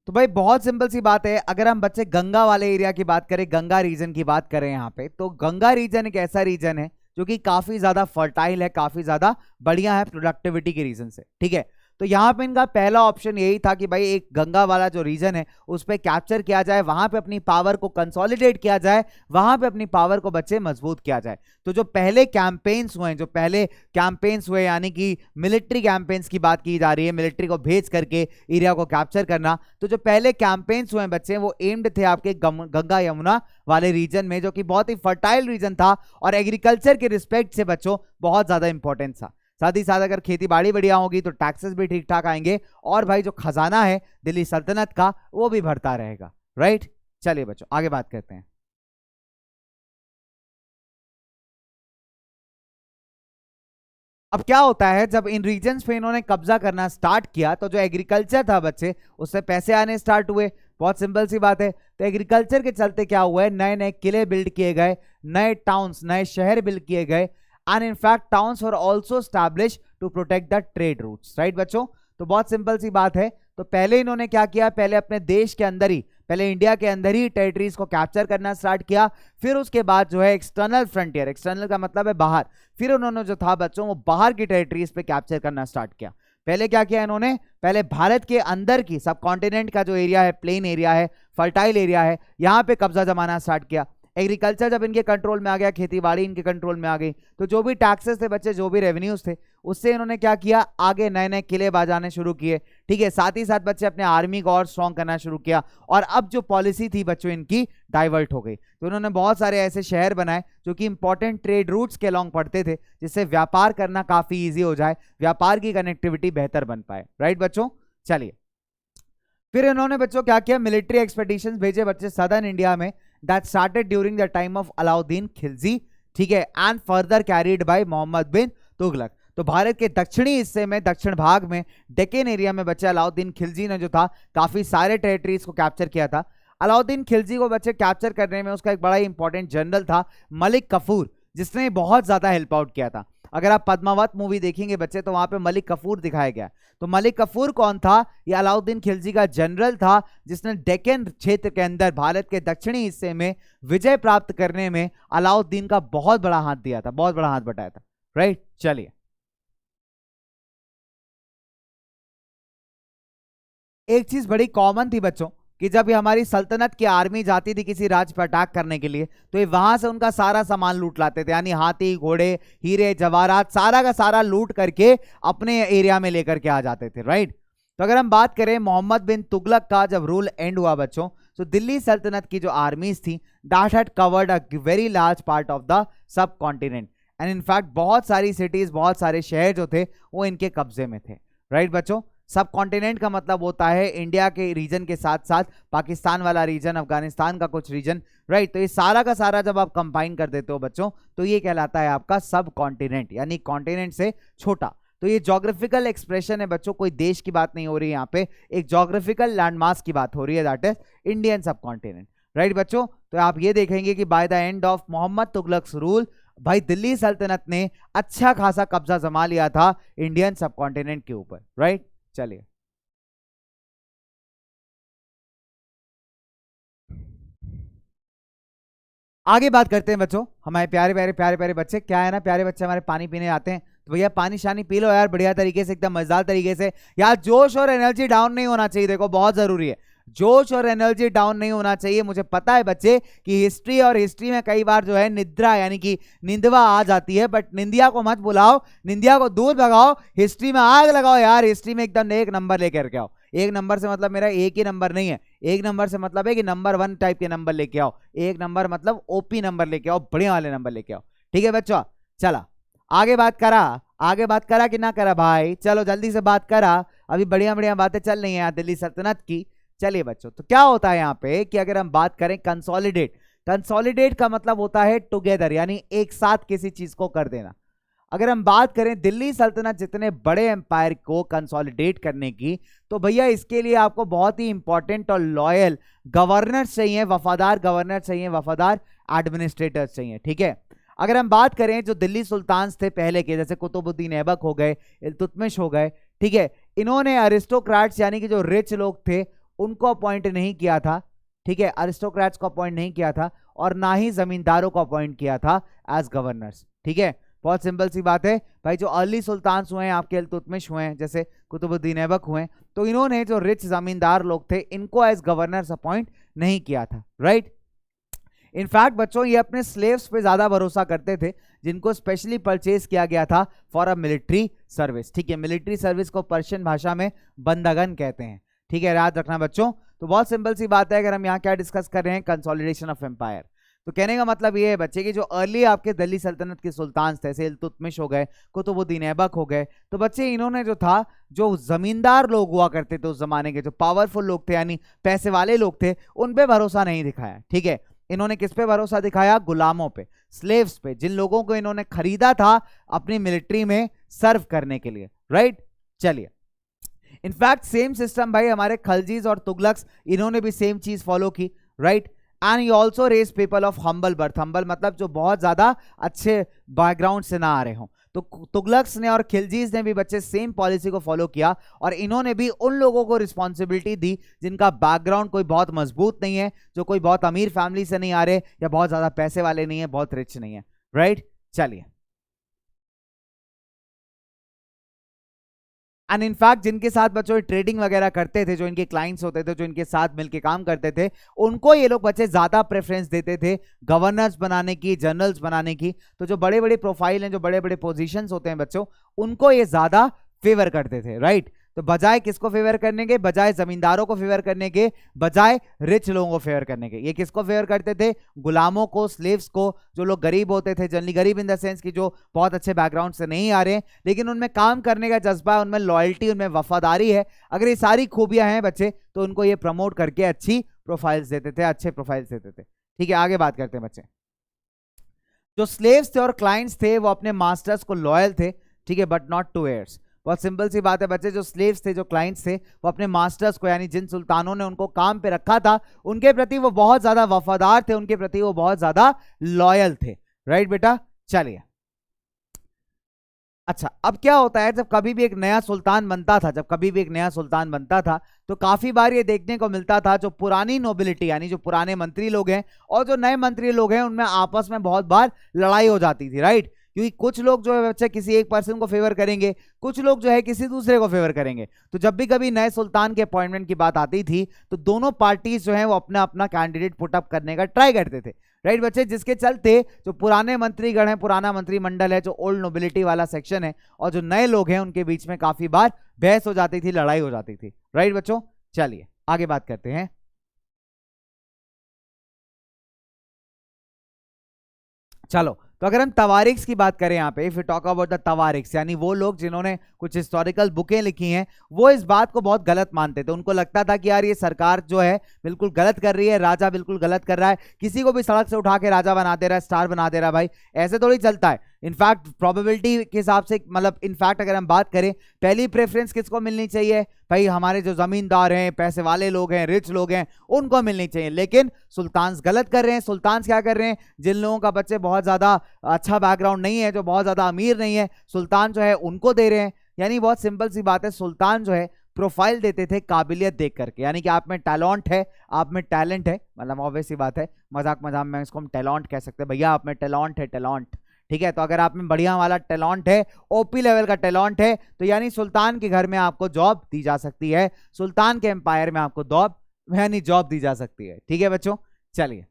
तो भाई बहुत सिंपल सी बात है, अगर हम बच्चे गंगा वाले एरिया की बात करें, गंगा रीजन की बात करें यहाँ पे, तो गंगा रीजन एक ऐसा रीजन है जो कि काफी ज्यादा फर्टाइल है, काफी ज्यादा बढ़िया है प्रोडक्टिविटी के रीजन से। ठीक है, तो यहाँ पे इनका पहला ऑप्शन यही था कि भाई एक गंगा वाला जो रीजन है उस पर कैप्चर किया जाए, वहां पे अपनी पावर को कंसोलिडेट किया जाए, वहां पे अपनी पावर को बच्चे मजबूत किया जाए। तो जो पहले कैंपेन्स हुए, जो पहले कैंपेन्स हुए यानी कि मिलिट्री कैंपेन्स की बात की जा रही है, मिलिट्री को भेज करके एरिया को कैप्चर करना, तो जो पहले कैंपेन्स हुए बच्चे वो एम्ड थे आपके गंगा यमुना वाले रीजन में, जो कि बहुत ही फर्टाइल रीजन था और एग्रीकल्चर के रिस्पेक्ट से बच्चों बहुत ज्यादा इंपॉर्टेंट था। साथ ही साथ अगर खेती बाड़ी बढ़िया होगी तो टैक्सेस भी ठीक ठाक आएंगे और भाई जो खजाना है दिल्ली सल्तनत का वो भी बढ़ता रहेगा, राइट। चलिए बच्चों आगे बात करते हैं। अब क्या होता है, जब इन रीजन्स पे इन्होंने कब्जा करना स्टार्ट किया तो जो एग्रीकल्चर था बच्चे उससे पैसे आने स्टार्ट हुए। बहुत सिंपल सी बात है, तो एग्रीकल्चर के चलते क्या हुआ है, नए नए किले बिल्ड किए गए, नए टाउन्स, नए शहर बिल्ड किए गए, and in fact towns were also established to protect the trade routes, right बच्चों। तो बहुत सिंपल सी बात है, तो पहले इन्होंने क्या किया, पहले अपने देश के अंदर ही, पहले इंडिया के अंदर ही टेरिटरीज को कैप्चर करना स्टार्ट किया, फिर उसके बाद जो है एक्सटर्नल फ्रंटियर, एक्सटर्नल का मतलब है बाहर, फिर उन्होंने जो था बच्चों वो बाहर की टेरिटरीज पे कैप्चर करना स्टार्ट किया। पहले क्या किया इन्होंने, पहले भारत के अंदर की सब कॉन्टिनेंट का जो एरिया है, प्लेन एरिया है, फर्टाइल एरिया है, यहाँ पे कब्जा जमाना स्टार्ट किया। एग्रीकल्चर जब इनके कंट्रोल में आ गया, खेती बाड़ी इनके कंट्रोल में आ गई, तो जो भी टैक्सेस थे बच्चे, जो भी रेवेन्यूज थे, उससे इन्होंने क्या किया, आगे नए नए किले बाजाने शुरू किए। ठीक है, साथ ही साथ बच्चे अपने आर्मी को और स्ट्रॉन्ग करना शुरू किया और अब जो पॉलिसी थी बच्चों इनकी डाइवर्ट हो गई। तो इन्होंने बहुत सारे ऐसे शहर बनाए जो कि इंपॉर्टेंट ट्रेड रूट्स के अलॉन्ग पड़ते थे, जिससे व्यापार करना काफी ईजी हो जाए, व्यापार की कनेक्टिविटी बेहतर बन पाए, राइट बच्चों। चलिए फिर इन्होंने बच्चों क्या किया, मिलिट्री एक्सपेडिशंस भेजे बच्चे सदर्न इंडिया में, that started during the time of Alauddin Khilji, ठीक है, and further carried by Mohammad bin Tughlaq. तो भारत के दक्षिणी हिस्से में, दक्षिण भाग में, डेक्कन एरिया में बच्चे अलाउद्दीन खिलजी ने जो था काफी सारे टेरिटरीज को कैप्चर किया था। अलाउद्दीन खिलजी को बच्चे कैप्चर करने में उसका एक बड़ा इंपॉर्टेंट जनरल था मलिक कफूर, जिसने बहुत ज्यादा हेल्प आउट किया था। अगर आप पद्मावत मूवी देखेंगे बच्चे तो वहां पे मलिक कफूर दिखाया गया। तो मलिक कफूर कौन था, ये अलाउद्दीन खिलजी का जनरल था, जिसने डेक्कन क्षेत्र के अंदर भारत के दक्षिणी हिस्से में विजय प्राप्त करने में अलाउद्दीन का बहुत बड़ा हाथ दिया था, बहुत बड़ा हाथ बटाया था, राइट। चलिए एक चीज बड़ी कॉमन थी बच्चों कि जब ये हमारी सल्तनत की आर्मी जाती थी किसी राज्य पर अटैक करने के लिए, तो ये वहां से उनका सारा सामान लूट लाते थे, यानी हाथी घोड़े हीरे जवाहरात सारा का सारा लूट करके अपने एरिया में लेकर के आ जाते थे, राइट। तो अगर हम बात करें मोहम्मद बिन तुगलक का जब रूल एंड हुआ बच्चों, तो दिल्ली सल्तनत की जो आर्मीज थी that had covered a very large part of the sub continent, and in fact बहुत सारी सिटीज, बहुत सारे शहर जो थे वो इनके कब्जे में थे, राइट बच्चों। सब कॉन्टिनेंट का मतलब होता है इंडिया के रीजन के साथ साथ पाकिस्तान वाला रीजन, अफगानिस्तान का कुछ रीजन, राइट। तो ये सारा का सारा जब आप कंबाइन कर देते हो बच्चों तो ये कहलाता है आपका सब कॉन्टिनेंट, यानी कॉन्टिनेंट से छोटा। तो ये ज्योग्राफिकल एक्सप्रेशन है बच्चों, कोई देश की बात नहीं हो रही है यहाँ पे, एक ज्योग्राफिकल लैंडमास की बात हो रही है, that is Indian subcontinent, right बच्चों। तो आप ये देखेंगे कि by the end of Mohammad Tughlaq's rule भाई दिल्ली सल्तनत ने अच्छा खासा कब्जा जमा लिया था इंडियन सब कॉन्टिनेंट के ऊपर, राइट। चलिए आगे बात करते हैं बच्चों, हमारे प्यारे प्यारे प्यारे प्यारे बच्चे, क्या है ना, प्यारे बच्चे हमारे पानी पीने आते हैं तो भैया पानी शानी पी लो यार बढ़िया तरीके से, एकदम मजेदार तरीके से यार। जोश और एनर्जी डाउन नहीं होना चाहिए, देखो बहुत जरूरी है, जोश और एनर्जी डाउन नहीं होना चाहिए। मुझे पता है बच्चे कि हिस्ट्री और हिस्ट्री में कई बार जो है निद्रा यानी कि निंदवा आ जाती है, बट निंदिया को मत बुलाओ, निंदिया को दूर भगाओ, हिस्ट्री में आग लगाओ यार, हिस्ट्री में एकदम एक नंबर लेकर के आओ। एक नंबर से मतलब मेरा एक ही नंबर नहीं है, एक नंबर से मतलब है कि नंबर 1 टाइप के नंबर लेके आओ, एक नंबर मतलब ओपी नंबर लेके आओ, बढ़िया वाले नंबर लेके आओ, ठीक है बच्चों। चला आगे बात करा, आगे बात करा कि ना करा भाई, चलो जल्दी से बात करा, अभी बढ़िया बढ़िया बातें चल रही हैं यहाँ दिल्ली सल्तनत की। चलिए बच्चों, तो क्या होता है यहाँ पे कि अगर हम बात करें कंसोलिडेट, कंसोलिडेट का मतलब होता है टुगेदर, यानी एक साथ किसी चीज को कर देना। अगर हम बात करें दिल्ली सल्तनत जितने बड़े एम्पायर को कंसोलिडेट करने की, तो भैया इसके लिए आपको बहुत ही इंपॉर्टेंट और लॉयल गवर्नर चाहिए, वफादार गवर्नर चाहिए, वफादार एडमिनिस्ट्रेटर चाहिए, ठीक है। अगर हम बात करें जो दिल्ली सुल्तान थे पहले के, जैसे कुतुबुद्दीन ऐबक हो गए, इल्तुतमिश हो गए, ठीक है, इन्होंने अरिस्टोक्रेट्स यानी कि जो रिच लोग थे उनको अपॉइंट नहीं किया था, ठीक है, अरिस्टोक्रेट्स को अपॉइंट नहीं किया था, और ना ही जमींदारों को अपॉइंट किया था एज गवर्नर्स, ठीक है। बहुत सिंपल सी बात है भाई, जो अर्ली सुल्तान हुए हैं आपके, इल्तुतमिश हुए हैं, जैसे कुतुबुद्दीन ऐबक हुए, तो इन्होंने जो रिच जमींदार लोग थे इनको एज गवर्नर्स अपॉइंट नहीं किया था, राइट। इनफैक्ट बच्चों ये अपने स्लेव्स पे ज्यादा भरोसा करते थे, जिनको स्पेशली परचेज किया गया था फॉर अ मिलिट्री सर्विस, ठीक है। मिलिट्री सर्विस को पर्शियन भाषा में बंदगन कहते हैं, ठीक है, याद रखना बच्चों। तो बहुत सिंपल सी बात है, अगर हम यहाँ क्या डिस्कस कर रहे हैं, कंसोलिडेशन ऑफ एम्पायर, तो कहने का मतलब ये है बच्चे कि जो अर्ली आपके दिल्ली सल्तनत के सुल्तान थे, जैसे इल्तुतमिश हो गए, कुतुबुद्दीन ऐबक हो गए, तो बच्चे इन्होंने जो था, जो जमींदार लोग हुआ करते थे उस जमाने के, जो पावरफुल लोग थे यानी पैसे वाले लोग थे, उन पे भरोसा नहीं दिखाया, ठीक है। इन्होंने किस पे भरोसा दिखाया, गुलामों पे, स्लेव्स पे, जिन लोगों को इन्होंने खरीदा था अपनी मिलिट्री में सर्व करने के लिए, राइट। चलिए, इनफैक्ट सेम सिस्टम भाई हमारे खलजीज और तुगलक्स, इन्होंने भी सेम चीज फॉलो की, right. And you also raise people of humble birth, humble मतलब जो बहुत ज्यादा अच्छे बैकग्राउंड से ना आ रहे हों, तो तुगलक्स ने और खिलजीज ने भी बच्चे सेम पॉलिसी को फॉलो किया, और इन्होंने भी उन लोगों को रिस्पॉन्सिबिलिटी दी जिनका बैकग्राउंड कोई बहुत मजबूत नहीं है, जो कोई बहुत अमीर फैमिली से नहीं आ रहे, या बहुत ज्यादा पैसे वाले नहीं है, बहुत रिच नहीं है, राइट। चलिए, एंड इनफैक्ट जिनके साथ बच्चों ट्रेडिंग वगैरह करते थे, जो इनके क्लाइंट्स होते थे, जो इनके साथ मिलके काम करते थे, उनको ये लोग बच्चे ज्यादा प्रेफरेंस देते थे गवर्नर्स बनाने की, जनरल्स बनाने की। तो जो बड़े बड़े प्रोफाइल हैं, जो बड़े बड़े पोजीशंस होते हैं बच्चों, उनको ये ज्यादा फेवर करते थे, राइट। तो बजाय किसको फेवर करने के, बजाय जमींदारों को फेवर करने के, बजाय रिच लोगों को फेवर करने के, ये किसको फेवर करते थे, गुलामों को, स्लेव्स को, जो लोग गरीब होते थे, जनरली गरीब इन द सेंस कि जो बहुत अच्छे बैकग्राउंड से नहीं आ रहे, लेकिन उनमें काम करने का जज्बा है, उनमें लॉयल्टी, उनमें वफादारी है, अगर ये सारी खूबियां हैं बच्चे, तो उनको ये प्रमोट करके अच्छी प्रोफाइल्स देते थे, अच्छे प्रोफाइल्स देते थे, ठीक है। आगे बात करते हैं बच्चे, जो स्लेव्स थे और क्लाइंट्स थे वो अपने मास्टर्स को लॉयल थे, ठीक है, बट नॉट टू एयर्स। बहुत सिंपल सी बात है बच्चे, जो स्लेव्स थे, जो क्लाइंट्स थे, वो अपने मास्टर्स को, यानी जिन सुल्तानों ने उनको काम पे रखा था, उनके प्रति वो बहुत ज्यादा वफादार थे, उनके प्रति वो बहुत ज्यादा लॉयल थे, राइट बेटा। चलिए, अच्छा, अब क्या होता है, जब कभी भी एक नया सुल्तान बनता था, जब कभी भी एक नया सुल्तान बनता था, तो काफी बार ये देखने को मिलता था, जो पुरानी नोबिलिटी यानी जो पुराने मंत्री लोग हैं और जो नए मंत्री लोग हैं, उनमें आपस में बहुत बार लड़ाई हो जाती थी, राइट। क्योंकि कुछ लोग जो है बच्चे किसी एक पर्सन को फेवर करेंगे, कुछ लोग जो है किसी दूसरे को फेवर करेंगे। तो जब भी कभी नए सुल्तान के अपॉइंटमेंट की बात आती थी, तो दोनों पार्टीज जो है वो अपना अपना कैंडिडेट पुटअप करने का ट्राई करते थे, राइट बच्चे। जिसके चलते जो पुराने मंत्रीगण है, पुराना मंत्रिमंडल है, जो ओल्ड नोबिलिटी वाला सेक्शन है, और जो नए लोग हैं, उनके बीच में काफी बार बहस हो जाती थी, लड़ाई हो जाती थी, राइट बच्चों। चलिए आगे बात करते हैं। चलो, तो अगर हम तवारिक्स की बात करें यहाँ पे, if you talk about the tawarikhs, यानी वो लोग जिन्होंने कुछ हिस्टोरिकल बुकें लिखी हैं, वो इस बात को बहुत गलत मानते थे। उनको लगता था कि यार ये सरकार जो है बिल्कुल गलत कर रही है, राजा बिल्कुल गलत कर रहा है, किसी को भी सड़क से उठा के राजा बना दे रहा है, स्टार बना दे रहा है, भाई ऐसे थोड़ी चलता है। इनफैक्ट प्रोबेबिलिटी के हिसाब से, मतलब इनफैक्ट अगर हम बात करें, पहली प्रेफरेंस किसको मिलनी चाहिए भाई, हमारे जो जमींदार हैं, पैसे वाले लोग हैं, रिच लोग हैं, उनको मिलनी चाहिए। लेकिन सुल्तान गलत कर रहे हैं। सुल्तान क्या कर रहे हैं, जिन लोगों का बच्चे बहुत ज्यादा अच्छा बैकग्राउंड नहीं है, जो बहुत ज्यादा अमीर नहीं है, सुल्तान जो है उनको दे रहे हैं। यानी बहुत सिंपल सी बात है, सुल्तान जो है प्रोफाइल देते थे काबिलियत देख करके, यानी कि आप में टैलेंट है, आप में टैलेंट है, मतलब ऑब्वियस सी बात है, मजाक मजाक में इसको हम टैलेंट कह सकते हैं, भैया आप में टैलेंट है, टैलेंट, ठीक है। तो अगर आप में बढ़िया वाला टैलेंट है, ओपी लेवल का टैलेंट है, तो यानी सुल्तान के घर में आपको जॉब दी जा सकती है, सुल्तान के एम्पायर में आपको जॉब दी जा सकती है, ठीक है बच्चों। चलिए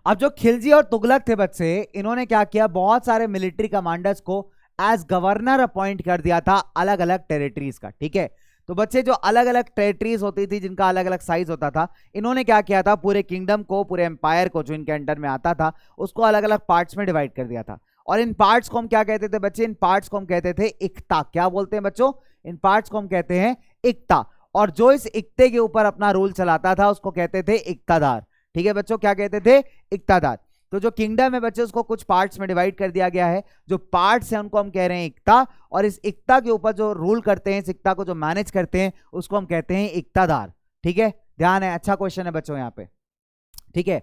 अब जो खिलजी और तुगलक थे बच्चे, इन्होंने क्या किया, बहुत सारे मिलिट्री कमांडर्स को एज गवर्नर अपॉइंट कर दिया था अलग अलग टेरिटरीज का, ठीक है। तो बच्चे जो अलग अलग टेरिटरीज होती थी जिनका अलग अलग साइज होता था, इन्होंने क्या किया था, पूरे किंगडम को, पूरे एम्पायर को जो इनके अंडर में आता था, उसको अलग अलग पार्ट्स में डिवाइड कर दिया था। और इन पार्ट्स को हम क्या कहते थे बच्चे, इन पार्ट्स को हम कहते थे इक्ता। क्या बोलते हैं बच्चों, इन पार्ट्स को हम कहते हैं इक्ता। और जो इस इक्ते के ऊपर अपना रूल चलाता था उसको कहते थे इक्तादार, ठीक है बच्चों, क्या कहते थे, इक्तादार। तो जो किंगडम है बच्चे उसको कुछ पार्ट्स में डिवाइड कर दिया गया है, जो पार्ट्स हैं उनको हम कह रहे हैं इक्ता, और इस इक्ता के ऊपर जो रूल करते हैं, इस इक्ता को जो मैनेज करते हैं उसको हम कहते हैं इक्तादार, ठीक है। ध्यान है, अच्छा क्वेश्चन है बच्चों यहाँ पे, ठीक है।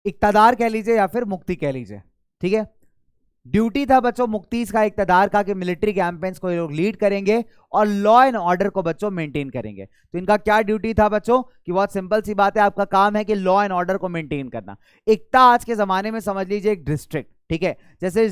इक्तादार कह लीजिए या फिर मुक्ति कह लीजिए, ठीक है। ड्यूटी था बच्चों मुक्तीज का, इक्तदार का, कि मिलिट्री कैंपेन्स को ये लोग लीड करेंगे और लॉ एंड ऑर्डर को बच्चों मेंटेन करेंगे। तो इनका क्या ड्यूटी था बच्चों, कि बहुत सिंपल सी बात है, आपका काम है कि लॉ एंड ऑर्डर को मेंटेन करना। इक्ता आज के जमाने में समझ लीजिए एक डिस्ट्रिक्ट, ठीक है, जैसे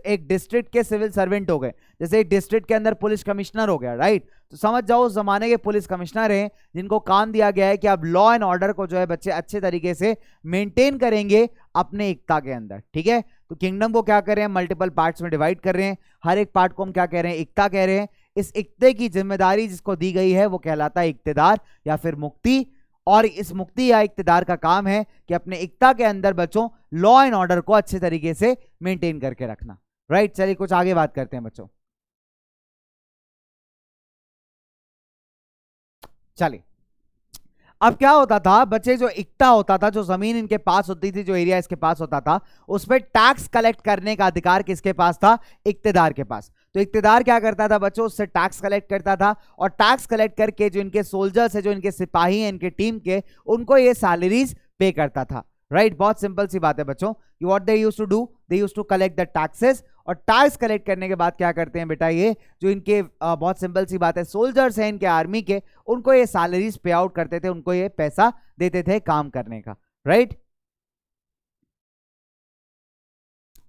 एक डिस्ट्रिक्ट के सिविल सर्वेंट हो गए, जैसे एक डिस्ट्रिक्ट के अंदर पुलिस कमिश्नर हो गया, राइट। तो समझ जाओ उस जमाने के पुलिस कमिश्नर हैं जिनको काम दिया गया है कि आप लॉ एंड ऑर्डर को जो है बच्चे अच्छे तरीके से मेंटेन करेंगे अपने इक्ता के अंदर, ठीक है। तो किंगडम को क्या कर रहे हैं, मल्टीपल पार्ट्स में डिवाइड कर रहे हैं, हर एक पार्ट को हम क्या कह रहे हैं, इक्ता कह रहे हैं। इस इक्ते की जिम्मेदारी जिसको दी गई है वो कहलाता है इक्तेदार या फिर मुक्ति, और इस मुक्ति या इक्तेदार का काम है कि अपने इक्ता के अंदर बच्चों लॉ एंड ऑर्डर को अच्छे तरीके से मेंटेन करके रखना, राइट। चलिए कुछ आगे बात करते हैं बच्चों। चलिए अब क्या होता था बच्चे, जो इक्ता होता था, जो जमीन इनके पास होती थी, जो एरिया इसके पास होता था, उस पर टैक्स कलेक्ट करने का अधिकार किसके पास था, इक्तेदार के पास। तो इक्तेदार क्या करता था बच्चों, उससे टैक्स कलेक्ट करता था, और टैक्स कलेक्ट करके जो इनके सोल्जर्स है, जो इनके सिपाही हैं इनके टीम के, उनको ये सैलरीज पे करता था, राइट। बहुत सिंपल सी बात है बच्चों, कि what they used to do, they used to collect the taxes, और टैक्स कलेक्ट करने के बाद क्या करते हैं बेटा, ये जो इनके बहुत सिंपल सी बात है सोल्जर्स हैं इनके आर्मी के, उनको ये सैलरीज पे आउट करते थे, उनको ये पैसा देते थे काम करने का, राइट।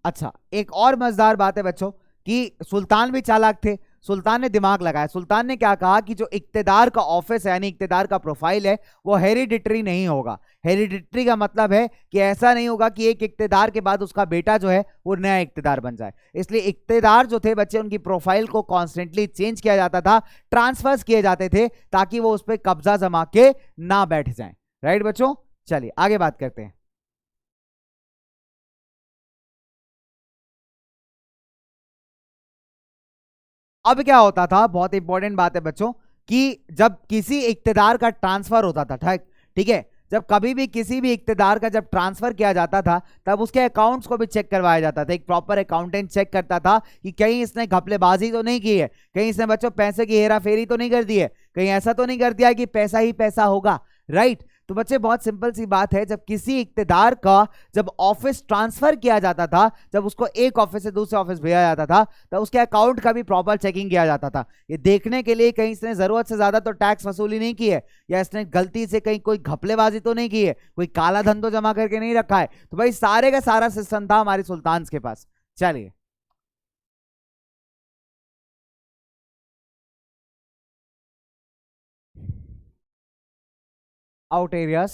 अच्छा एक और मजेदार बात है बच्चों, कि सुल्तान भी चालाक थे, सुल्तान ने दिमाग लगाया। सुल्तान ने क्या कहा कि जो इक्तेदार का ऑफिस है, यानी इक्तेदार का प्रोफाइल है, वो हेरिडिटरी नहीं होगा। हेरिडिटरी का मतलब है कि ऐसा नहीं होगा कि एक इक्तेदार के बाद उसका बेटा जो है वो नया इक्तेदार बन जाए। इसलिए इक्तेदार जो थे बच्चे, उनकी प्रोफाइल को कॉन्स्टेंटली चेंज किया जाता था, ट्रांसफर्स किए जाते थे, ताकि वो उस पर कब्जा जमा के ना बैठ जाए, राइट बच्चों। चलिए आगे बात करते हैं। अब क्या होता था, बहुत इंपॉर्टेंट बात है बच्चों, कि जब किसी इक्तेदार का ट्रांसफर होता था, ठीक है, जब कभी भी किसी भी इक्तेदार का जब ट्रांसफर किया जाता था, तब उसके अकाउंट्स को भी चेक करवाया जाता था। एक प्रॉपर अकाउंटेंट चेक करता था कि कहीं इसने घपलेबाजी तो नहीं की है, कहीं इसने बच्चों पैसे की हेरा फेरी तो नहीं कर दी है, कहीं ऐसा तो नहीं कर दिया कि पैसा ही पैसा होगा, राइट। तो बच्चे बहुत सिंपल सी बात है, जब किसी इक्तेदार का जब ऑफिस ट्रांसफर किया जाता था, जब उसको एक ऑफिस से दूसरे ऑफिस भेजा जाता था, तब उसके अकाउंट का भी प्रॉपर चेकिंग किया जाता था, ये देखने के लिए कहीं इसने जरूरत से ज्यादा तो टैक्स वसूली नहीं की है, या इसने गलती से कहीं कोई घपलेबाजी तो नहीं की है, कोई काला धन तो जमा करके नहीं रखा है। तो भाई सारे का सारा सिस्टम था हमारे सुल्तान के पास। चलिए आउट एरियाज,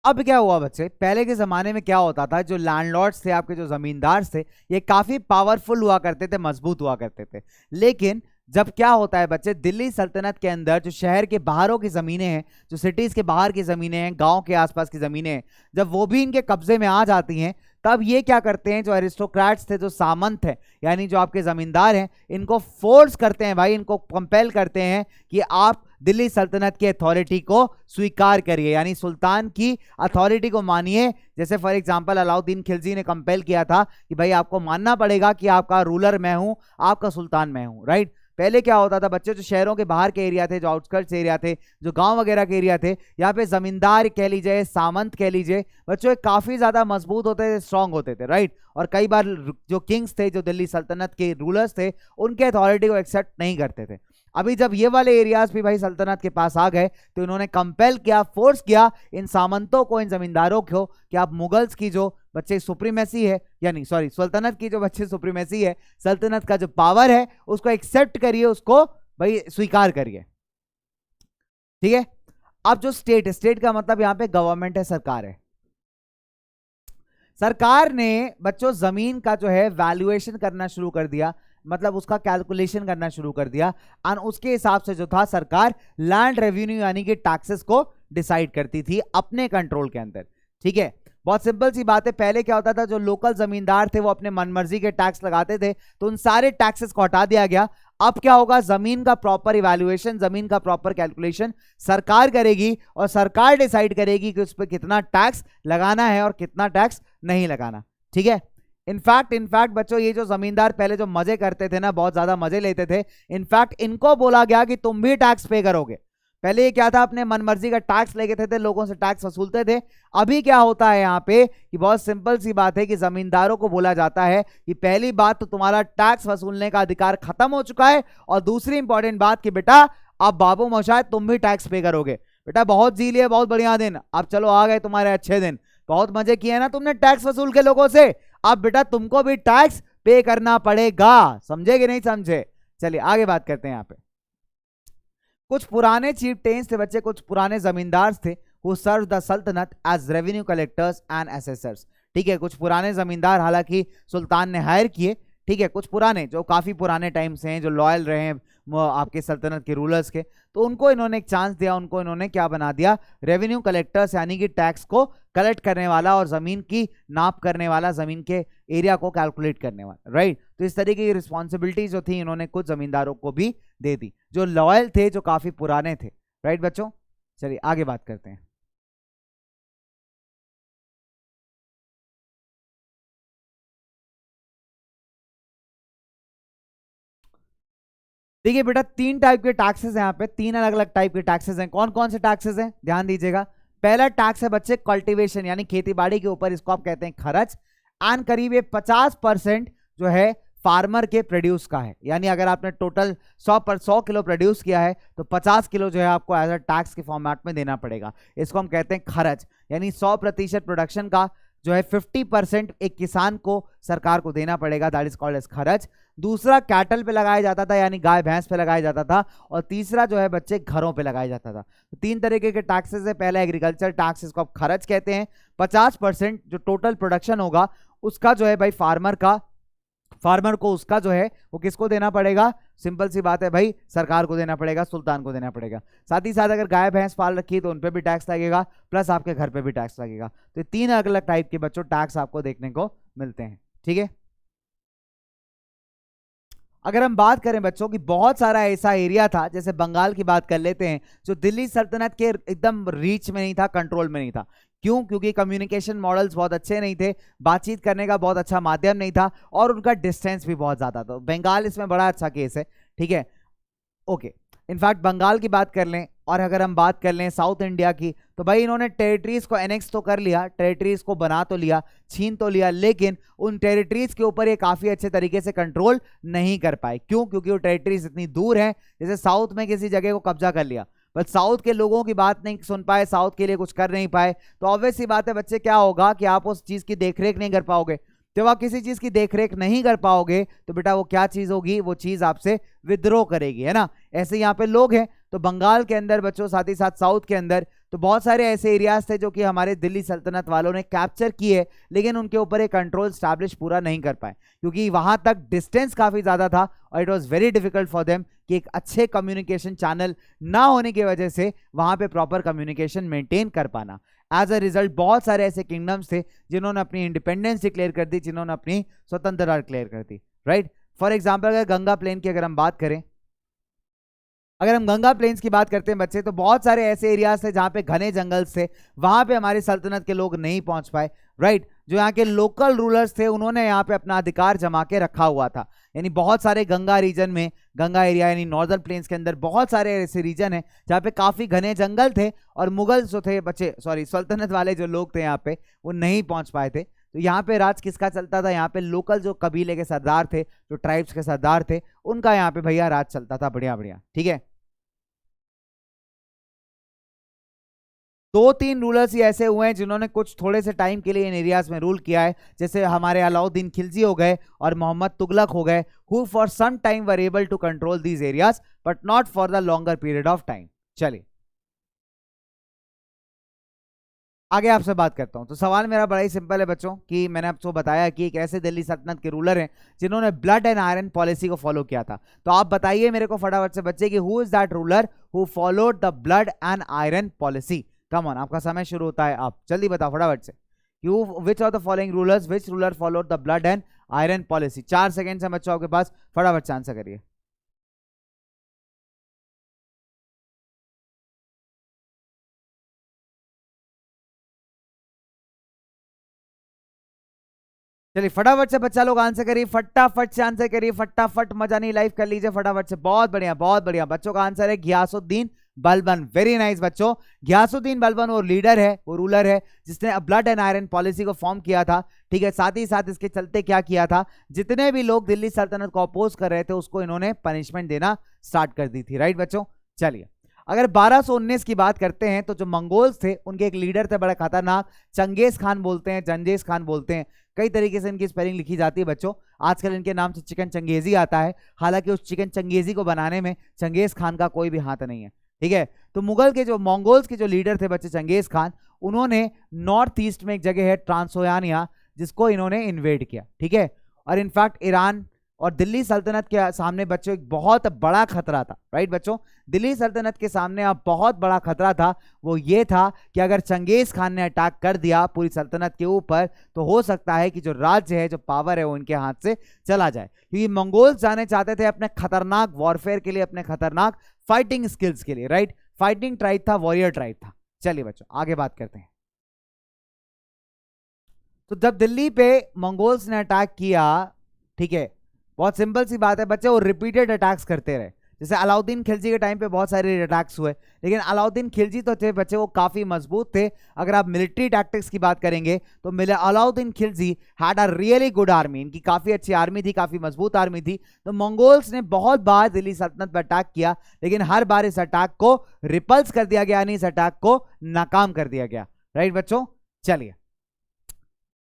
अब क्या हुआ बच्चे, पहले के जमाने में क्या होता था, जो लैंडलॉर्ड्स थे, आपके जो जमींदार थे, ये काफी पावरफुल हुआ करते थे, मजबूत हुआ करते थे। लेकिन जब क्या होता है बच्चे, दिल्ली सल्तनत के अंदर जो शहर के बाहरों की जमीनें हैं, जो सिटीज के बाहर की जमीनें हैं, गांव के आसपास की जमीनें हैं, जब वो भी इनके कब्जे में आ जाती हैं, तब ये क्या करते हैं, जो एरिस्टोक्रेट्स थे, जो सामंत हैं, यानी जो आपके जमींदार हैं, इनको फोर्स करते हैं भाई, इनको कंपेल करते हैं कि आप दिल्ली सल्तनत की अथॉरिटी को स्वीकार करिए, यानी सुल्तान की अथॉरिटी को मानिए। जैसे फॉर एग्जांपल अलाउद्दीन खिलजी ने कंपेल किया था कि भाई आपको मानना पड़ेगा कि आपका रूलर मैं हूं, आपका सुल्तान मैं हूं, राइट। पहले क्या होता था बच्चे, जो शहरों के बाहर के एरिया थे, जो आउटस्कर्ट्स एरिया थे, जो गांव वगैरह के एरिया थे, यहाँ पे जमींदार कह लीजिए, सामंत कह लीजिए, बच्चों काफी ज्यादा मजबूत होते थे, स्ट्रांग होते थे, राइट। और कई बार जो किंग्स थे, जो दिल्ली सल्तनत के रूलर्स थे, उनके अथॉरिटी को एक्सेप्ट नहीं करते थे। अभी जब ये वाले एरियाज भी भाई सल्तनत के पास आ गए तो इन्होंने कंपेल किया, फोर्स किया इन सामंतों को, इन जमींदारों को कि आप मुगल्स की जो बच्चे सुप्रीमेसी है, यानी सॉरी सल्तनत की जो बच्चे सुप्रीमेसी है, सल्तनत का जो पावर है उसको एक्सेप्ट करिए, उसको भाई स्वीकार करिए, ठीक है। अब जो स्टेट का मतलब यहां पे गवर्नमेंट है, सरकार है। सरकार ने बच्चों जमीन का जो है वैल्यूएशन करना शुरू कर दिया, मतलब उसका कैलकुलेशन करना शुरू कर दिया, और उसके हिसाब से जो था सरकार लैंड रेवेन्यू यानी कि टैक्सेस को डिसाइड करती थी अपने कंट्रोल के अंदर, ठीक है। बहुत सिंपल सी बात है, पहले क्या होता था, जो लोकल जमींदार थे वो अपने मनमर्जी के टैक्स लगाते थे, तो उन सारे टैक्सेस को हटा दिया गया। अब क्या होगा, जमीन का प्रॉपर इवैल्यूएशन, जमीन का प्रॉपर कैलकुलेशन सरकार करेगी, और सरकार डिसाइड करेगी कि उस पर कितना टैक्स लगाना है और कितना टैक्स नहीं लगाना, ठीक है। इनफैक्ट बच्चों, ये जो जमींदार पहले जो मजे करते थे ना, बहुत ज्यादा मजे लेते थे, इनफैक्ट इनको बोला गया कि तुम भी टैक्स पे करोगे। पहले ये क्या था, अपने मनमर्जी का टैक्स लेके थे, लोगों से टैक्स वसूलते थे। अभी क्या होता है यहाँ पे कि बहुत सिंपल सी बात है कि जमींदारों को बोला जाता है कि पहली बात तो तुम्हारा टैक्स वसूलने का अधिकार खत्म हो चुका है, और दूसरी इंपॉर्टेंट बात कि बेटा अब बाबू मोशाय तुम भी टैक्स पे करोगे। बेटा बहुत जी लिए, बहुत बढ़िया दिन, अब चलो आ गए तुम्हारे अच्छे दिन, बहुत मजे किए ना तुमने टैक्स वसूल के लोगों से, अब बेटा तुमको भी टैक्स पे करना पड़ेगा, समझे कि नहीं समझे। चलिए आगे बात करते हैं। यहाँ पे कुछ पुराने चीफटेन्स थे बच्चे, कुछ पुराने जमींदार थे, who served the sultanate as revenue collectors and assessors, ठीक है। कुछ पुराने जमींदार हालांकि सुल्तान ने हायर किए, ठीक है, कुछ पुराने जो काफी पुराने टाइम से हैं, जो लॉयल रहे हैं आपके सल्तनत के रूलर्स के, तो उनको इन्होंने एक चांस दिया, उनको इन्होंने क्या बना दिया, रेवेन्यू कलेक्टर्स, यानी कि टैक्स को कलेक्ट करने वाला और जमीन की नाप करने वाला, जमीन के एरिया को कैलकुलेट करने वाला, राइट। तो इस तरीके की रिस्पॉन्सिबिलिटी जो थी इन्होंने कुछ जमींदारों को भी दे दी, जो लॉयल थे, जो काफी पुराने थे, राइट बच्चों। चलिए आगे बात करते हैं। देखिए बेटा, तीन टाइप के टैक्सेस हैं यहाँ पे, तीन अलग अलग टाइप के टैक्सेस हैं। कौन कौन से टैक्सेस हैं, ध्यान दीजिएगा। पहला टैक्स है बच्चे कल्टीवेशन, यानी खेती बाड़ी के ऊपर, इसको आप कहते हैं खर्च। एंड करीब ये 50% जो है फार्मर के प्रोड्यूस का है, यानी अगर आपने टोटल 100 किलो प्रोड्यूस किया है तो 50 किलो जो है आपको एज अ टैक्स के फॉर्मेट में देना पड़ेगा। इसको हम कहते हैं खर्च, यानी 100% प्रोडक्शन का जो है 50% एक किसान को, सरकार को देना पड़ेगा, दैट इज कॉल्ड एज खर्च। दूसरा कैटल पे लगाया जाता था, यानी गाय भैंस पे लगाया जाता था। और तीसरा जो है बच्चे घरों पे लगाया जाता था। तो तीन तरीके के टैक्सेस है। पहला एग्रीकल्चर टैक्स, इसको आप खर्च कहते हैं। 50% जो टोटल प्रोडक्शन होगा उसका जो है भाई फार्मर को उसका जो है वो किसको देना पड़ेगा, सिंपल सी बात है भाई, सरकार को देना पड़ेगा, सुल्तान को देना पड़ेगा। साथ ही साथ अगर गाय भैंस पाल रखी है तो उन पे भी टैक्स लगेगा, प्लस आपके घर पे भी टैक्स लगेगा। तो तीन अलग अलग टाइप के बच्चों टैक्स आपको देखने को मिलते हैं, ठीक है। अगर हम बात करें बच्चों की, बहुत सारा ऐसा एरिया था, जैसे बंगाल की बात कर लेते हैं, जो दिल्ली सल्तनत के एकदम रीच में नहीं था, कंट्रोल में नहीं था। क्यों? क्योंकि कम्युनिकेशन मॉडल्स बहुत अच्छे नहीं थे, बातचीत करने का बहुत अच्छा माध्यम नहीं था, और उनका डिस्टेंस भी बहुत ज्यादा था। बंगाल इसमें बड़ा अच्छा केस है, ठीक है, ओके। इनफैक्ट बंगाल की बात कर लें, और अगर हम बात कर लें साउथ इंडिया की, तो भाई इन्होंने टेरिटरीज को एनेक्स तो कर लिया, टेरिटरीज को बना तो लिया, छीन तो लिया, लेकिन उन टेरिटरीज के ऊपर ये काफी अच्छे तरीके से कंट्रोल नहीं कर पाए। क्यों? क्योंकि वो टेरिटरीज इतनी दूर हैं। जैसे साउथ में किसी जगह को कब्जा कर लिया, बट साउथ के लोगों की बात नहीं सुन पाए, साउथ के लिए कुछ कर नहीं पाए, तो ऑब्वियस सी बात है बच्चे, क्या होगा कि आप उस चीज की देखरेख नहीं कर पाओगे। जब आप किसी चीज की देखरेख नहीं कर पाओगे तो बेटा वो क्या चीज होगी, वो चीज आपसे विद्रोह करेगी, है ना। ऐसे यहाँ पे लोग हैं, तो बंगाल के अंदर बच्चों, साथ ही साथ साउथ के अंदर, तो बहुत सारे ऐसे एरियाज थे जो कि हमारे दिल्ली सल्तनत वालों ने कैप्चर किए, लेकिन उनके ऊपर एक कंट्रोल स्टैब्लिश पूरा नहीं कर पाए, क्योंकि वहां तक डिस्टेंस काफी ज्यादा था, और it was very difficult for them कि एक अच्छे कम्युनिकेशन चैनल ना होने की वजह से वहां पे प्रॉपर कम्युनिकेशन मेंटेन कर पाना। एज अ रिजल्ट बहुत सारे ऐसे किंगडम्स थे जिन्होंने अपनी इंडिपेंडेंस डिक्लेयर कर दी, जिन्होंने अपनी स्वतंत्रता डिक्लेयर कर दी, राइट। फॉर एग्जाम्पल अगर गंगा प्लेन की अगर हम बात करें, अगर हम गंगा प्लेन्स की बात करते हैं बच्चे, तो बहुत सारे ऐसे एरियाज थे जहां पे घने जंगल थे, वहां पे हमारी सल्तनत के लोग नहीं पहुंच पाए, राइट। जो यहाँ के लोकल रूलर्स थे उन्होंने यहाँ पे अपना अधिकार जमा के रखा हुआ था। यानी बहुत सारे गंगा रीजन में, गंगा एरिया यानी नॉर्दर्न प्लेन्स के अंदर बहुत सारे ऐसे रीजन है जहाँ पे काफी घने जंगल थे, और मुगल जो थे बच्चे, सॉरी सल्तनत वाले जो लोग थे यहाँ पे, वो नहीं पहुंच पाए थे। तो यहाँ पे राज किसका चलता था? यहाँ पे लोकल जो कबीले के सरदार थे, जो ट्राइब्स के सरदार थे, उनका यहाँ पे भैया राज चलता था। बढ़िया बढ़िया, ठीक है। दो तीन रूलर्स ही ऐसे हुए हैं जिन्होंने कुछ थोड़े से टाइम के लिए इन एरियाज में रूल किया है, जैसे हमारे अलाउद्दीन खिलजी हो गए और मोहम्मद तुगलक हो गए, who for some time were able to control these areas but not for the longer period of time. चलिए आगे आपसे बात करता हूं। तो सवाल मेरा बड़ा ही सिंपल है बच्चों, कि मैंने आपको बताया कि एक ऐसे दिल्ली सल्तनत के रूलर हैं जिन्होंने ब्लड एंड आयरन पॉलिसी को फॉलो किया था। तो आप बताइए मेरे को फटाफट से बच्चे कि who is that ruler who followed the blood and iron policy? Come on, आपका समय शुरू होता है, आप जल्दी बताओ फटाफट से। You which of the following rulers, which ruler followed the blood and iron policy? 4 second से बच्चों आपके पास, फटाफट से आंसर करिए। चलिए फटाफट से बच्चा लोग आंसर करिए, फटाफट से आंसर करिए, फटाफट, मजा नहीं लाइव कर लीजिए फटाफट से। बहुत बढ़िया बहुत बढ़िया, बच्चों का आंसर है घियासुद्दीन बलबन। वेरी नाइस बच्चों, घियासुद्दीन बलबन वो लीडर है, वो रूलर है जिसने ब्लड एंड आयरन पॉलिसी को फॉर्म किया था, ठीक है। साथ ही साथ इसके चलते क्या किया था, जितने भी लोग दिल्ली सल्तनत को अपोज कर रहे थे उसको इन्होंने पनिशमेंट देना स्टार्ट कर दी थी, राइट बच्चों। चलिए अगर 1219 की बात करते हैं तो जो मंगोल्स थे उनके एक लीडर थे बड़ा खतरनाक, चंगेज खान बोलते हैं, जंगेज खान बोलते हैं, कई तरीके से इनकी स्पेलिंग लिखी जाती है बच्चों। आजकल इनके नाम से चिकन चंगेजी आता है, हालांकि उस चिकन चंगेजी को बनाने में चंगेज खान का कोई भी हाथ नहीं है, ठीक है। तो मुगल के जो मंगोल्स के जो लीडर थे बच्चे चंगेज खान, उन्होंने नॉर्थ ईस्ट में एक जगह है ट्रांसोयानिया, जिसको इन्होंने इन्वेड किया, ठीक है। और इनफैक्ट ईरान और दिल्ली सल्तनत के सामने बच्चों एक बहुत बड़ा खतरा था, राइट बच्चों। दिल्ली सल्तनत के सामने अब बहुत बड़ा खतरा था, वो ये था कि अगर चंगेज खान ने अटैक कर दिया पूरी सल्तनत के ऊपर, तो हो सकता है कि जो राज्य है, जो पावर है, वो उनके हाथ से चला जाए, क्योंकि मंगोल्स जाने चाहते थे अपने खतरनाक वॉरफेयर के लिए, अपने खतरनाक फाइटिंग स्किल्स के लिए, राइट। फाइटिंग ट्राइब था, वॉरियर ट्राइब था। चलिए बच्चों आगे बात करते हैं। तो जब दिल्ली पे मंगोल्स ने अटैक किया, ठीक है, बहुत सिंपल सी बात है बच्चे, वो रिपीटेड अटैक्स करते रहे। जैसे अलाउद्दीन खिलजी के टाइम पे बहुत सारे अटैक्स हुए, लेकिन अलाउद्दीन खिलजी तो थे बच्चे, वो काफी मजबूत थे। अगर आप मिलिट्री टैक्टिक्स की बात करेंगे तो Alauddin Khilji had a really good army, इनकी काफी अच्छी आर्मी थी, काफी मजबूत आर्मी थी। तो मंगोल्स ने बहुत बार दिल्ली सल्तनत पर अटैक किया, लेकिन हर बार इस अटैक को रिपल्स कर दिया गया, यानी इस अटैक को नाकाम कर दिया गया, राइट बच्चों। चलिए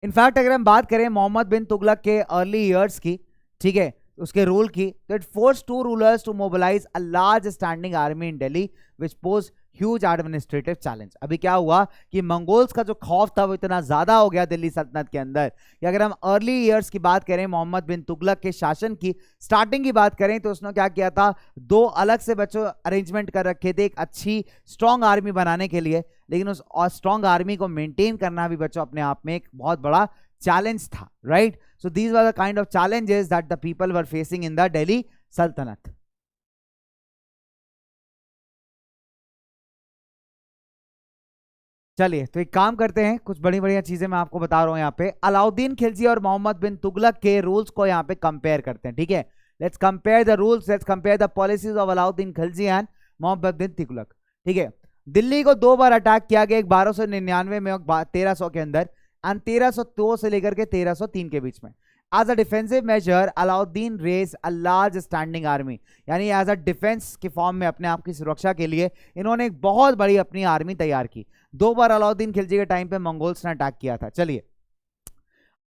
इनफैक्ट अगर हम बात करें मोहम्मद बिन तुगलक के अर्ली ईयर्स की, ठीक है, उसके रूल की, तो it force to rulers to mobilise a large standing army in Delhi which pose huge administrative challenge. अभी क्या हुआ कि मंगोल्स का जो खौफ था वो इतना ज्यादा हो गया दिल्ली सल्तनत के अंदर, कि अगर हम अर्ली ईयर्स की बात करें, मोहम्मद बिन तुगलक के शासन की स्टार्टिंग की बात करें, तो उसने क्या किया था, दो अलग से बच्चों अरेंजमेंट कर रखे थे एक अच्छी स्ट्रॉन्ग आर्मी बनाने के लिए, लेकिन उस स्ट्रॉन्ग आर्मी को मेंटेन करना भी बच्चों अपने आप में एक बहुत बड़ा चैलेंज था, right. So these were the kind of challenges that the people were facing in the Delhi Sultanate. चलिए तो एक काम करते हैं, कुछ बड़ी बढ़िया चीजें मैं आपको बता रहा हूं यहाँ पे। अलाउद्दीन खिलजी और मोहम्मद बिन तुगलक के रूल्स को यहाँ पे कंपेयर करते हैं, ठीक है। Let's compare the rules, let's compare the policies of Alauddin Khilji and Mohammad bin Tughlaq, ठीक है। दिल्ली को 2 बार अटैक किया गया, एक 1299 में, 1300 के अंदर, एंड 1302 से लेकर के 1303 के बीच में। As a defensive measure Alauddin raise a large standing army, यानी एज अ डिफेंस के फॉर्म में अपने आप की सुरक्षा के लिए इन्होंने एक बहुत बड़ी अपनी आर्मी तैयार की। 2 बार अलाउद्दीन खिलजी के टाइम पे मंगोल्स ने अटैक किया था। चलिए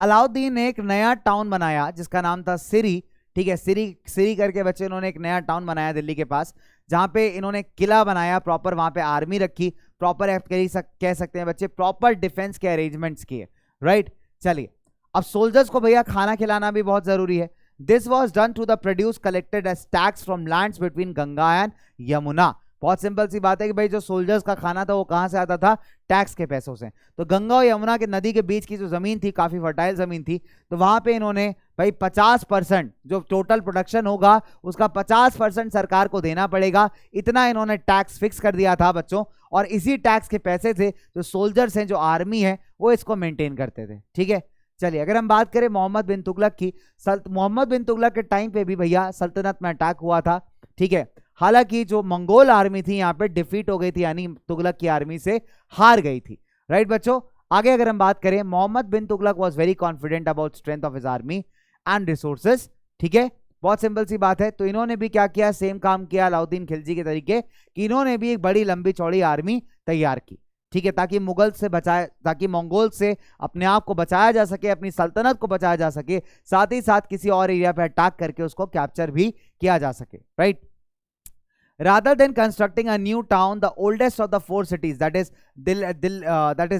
अलाउद्दीन ने एक नया टाउन बनाया जिसका नाम था सिरी, ठीक है। सिरी करके बच्चे इन्होंने एक नया टाउन बनाया दिल्ली के पास, जहां पे इन्होंने किला बनाया प्रॉपर, वहां पे आर्मी रखी प्रॉपर, कह सकते हैं बच्चे प्रॉपर डिफेंस के अरेंजमेंट्स किए, राइट। चलिए अब सोल्जर्स को भैया खाना खिलाना भी बहुत जरूरी है। This was done to the produce collected as tax from lands between Ganga and Yamuna. बहुत सिंपल सी बात है कि भाई जो सोल्जर्स का खाना था वो कहां से आता था, टैक्स के पैसों से। तो गंगा और यमुना के नदी के बीच की जो जमीन थी काफी फर्टाइल जमीन थी, तो वहां पे इन्होंने भाई 50% जो टोटल प्रोडक्शन होगा उसका 50% सरकार को देना पड़ेगा, इतना इन्होंने टैक्स फिक्स कर दिया था बच्चों। और इसी टैक्स के पैसे से जो सोल्जर्स हैं, जो आर्मी है, वो इसको मेंटेन करते थे। ठीक है, चलिए अगर हम बात करें मोहम्मद बिन तुगलक की, मोहम्मद बिन तुगलक के टाइम पे भी भैया सल्तनत में अटैक हुआ था। ठीक है, हालांकि जो मंगोल आर्मी थी यहाँ पे डिफीट हो गई थी, यानी तुगलक की आर्मी से हार गई थी। राइट बच्चों, आगे अगर हम बात करें, Mohammad bin Tughlaq was very confident about strength of his army and resources. ठीक है, बहुत सिंपल सी बात है। तो इन्होंने भी क्या किया, सेम काम किया अलाउद्दीन खिलजी के तरीके, कि इन्होंने भी एक बड़ी लंबी चौड़ी आर्मी तैयार की। ठीक है, ताकि मुगल से बचाए, ताकि मंगोल से अपने आप को बचाया जा सके, अपनी सल्तनत को बचाया जा सके, साथ ही साथ किसी और एरिया पे अटैक करके उसको कैप्चर भी किया जा सके। Right, rather than constructing a new town, the oldest of the four cities, that is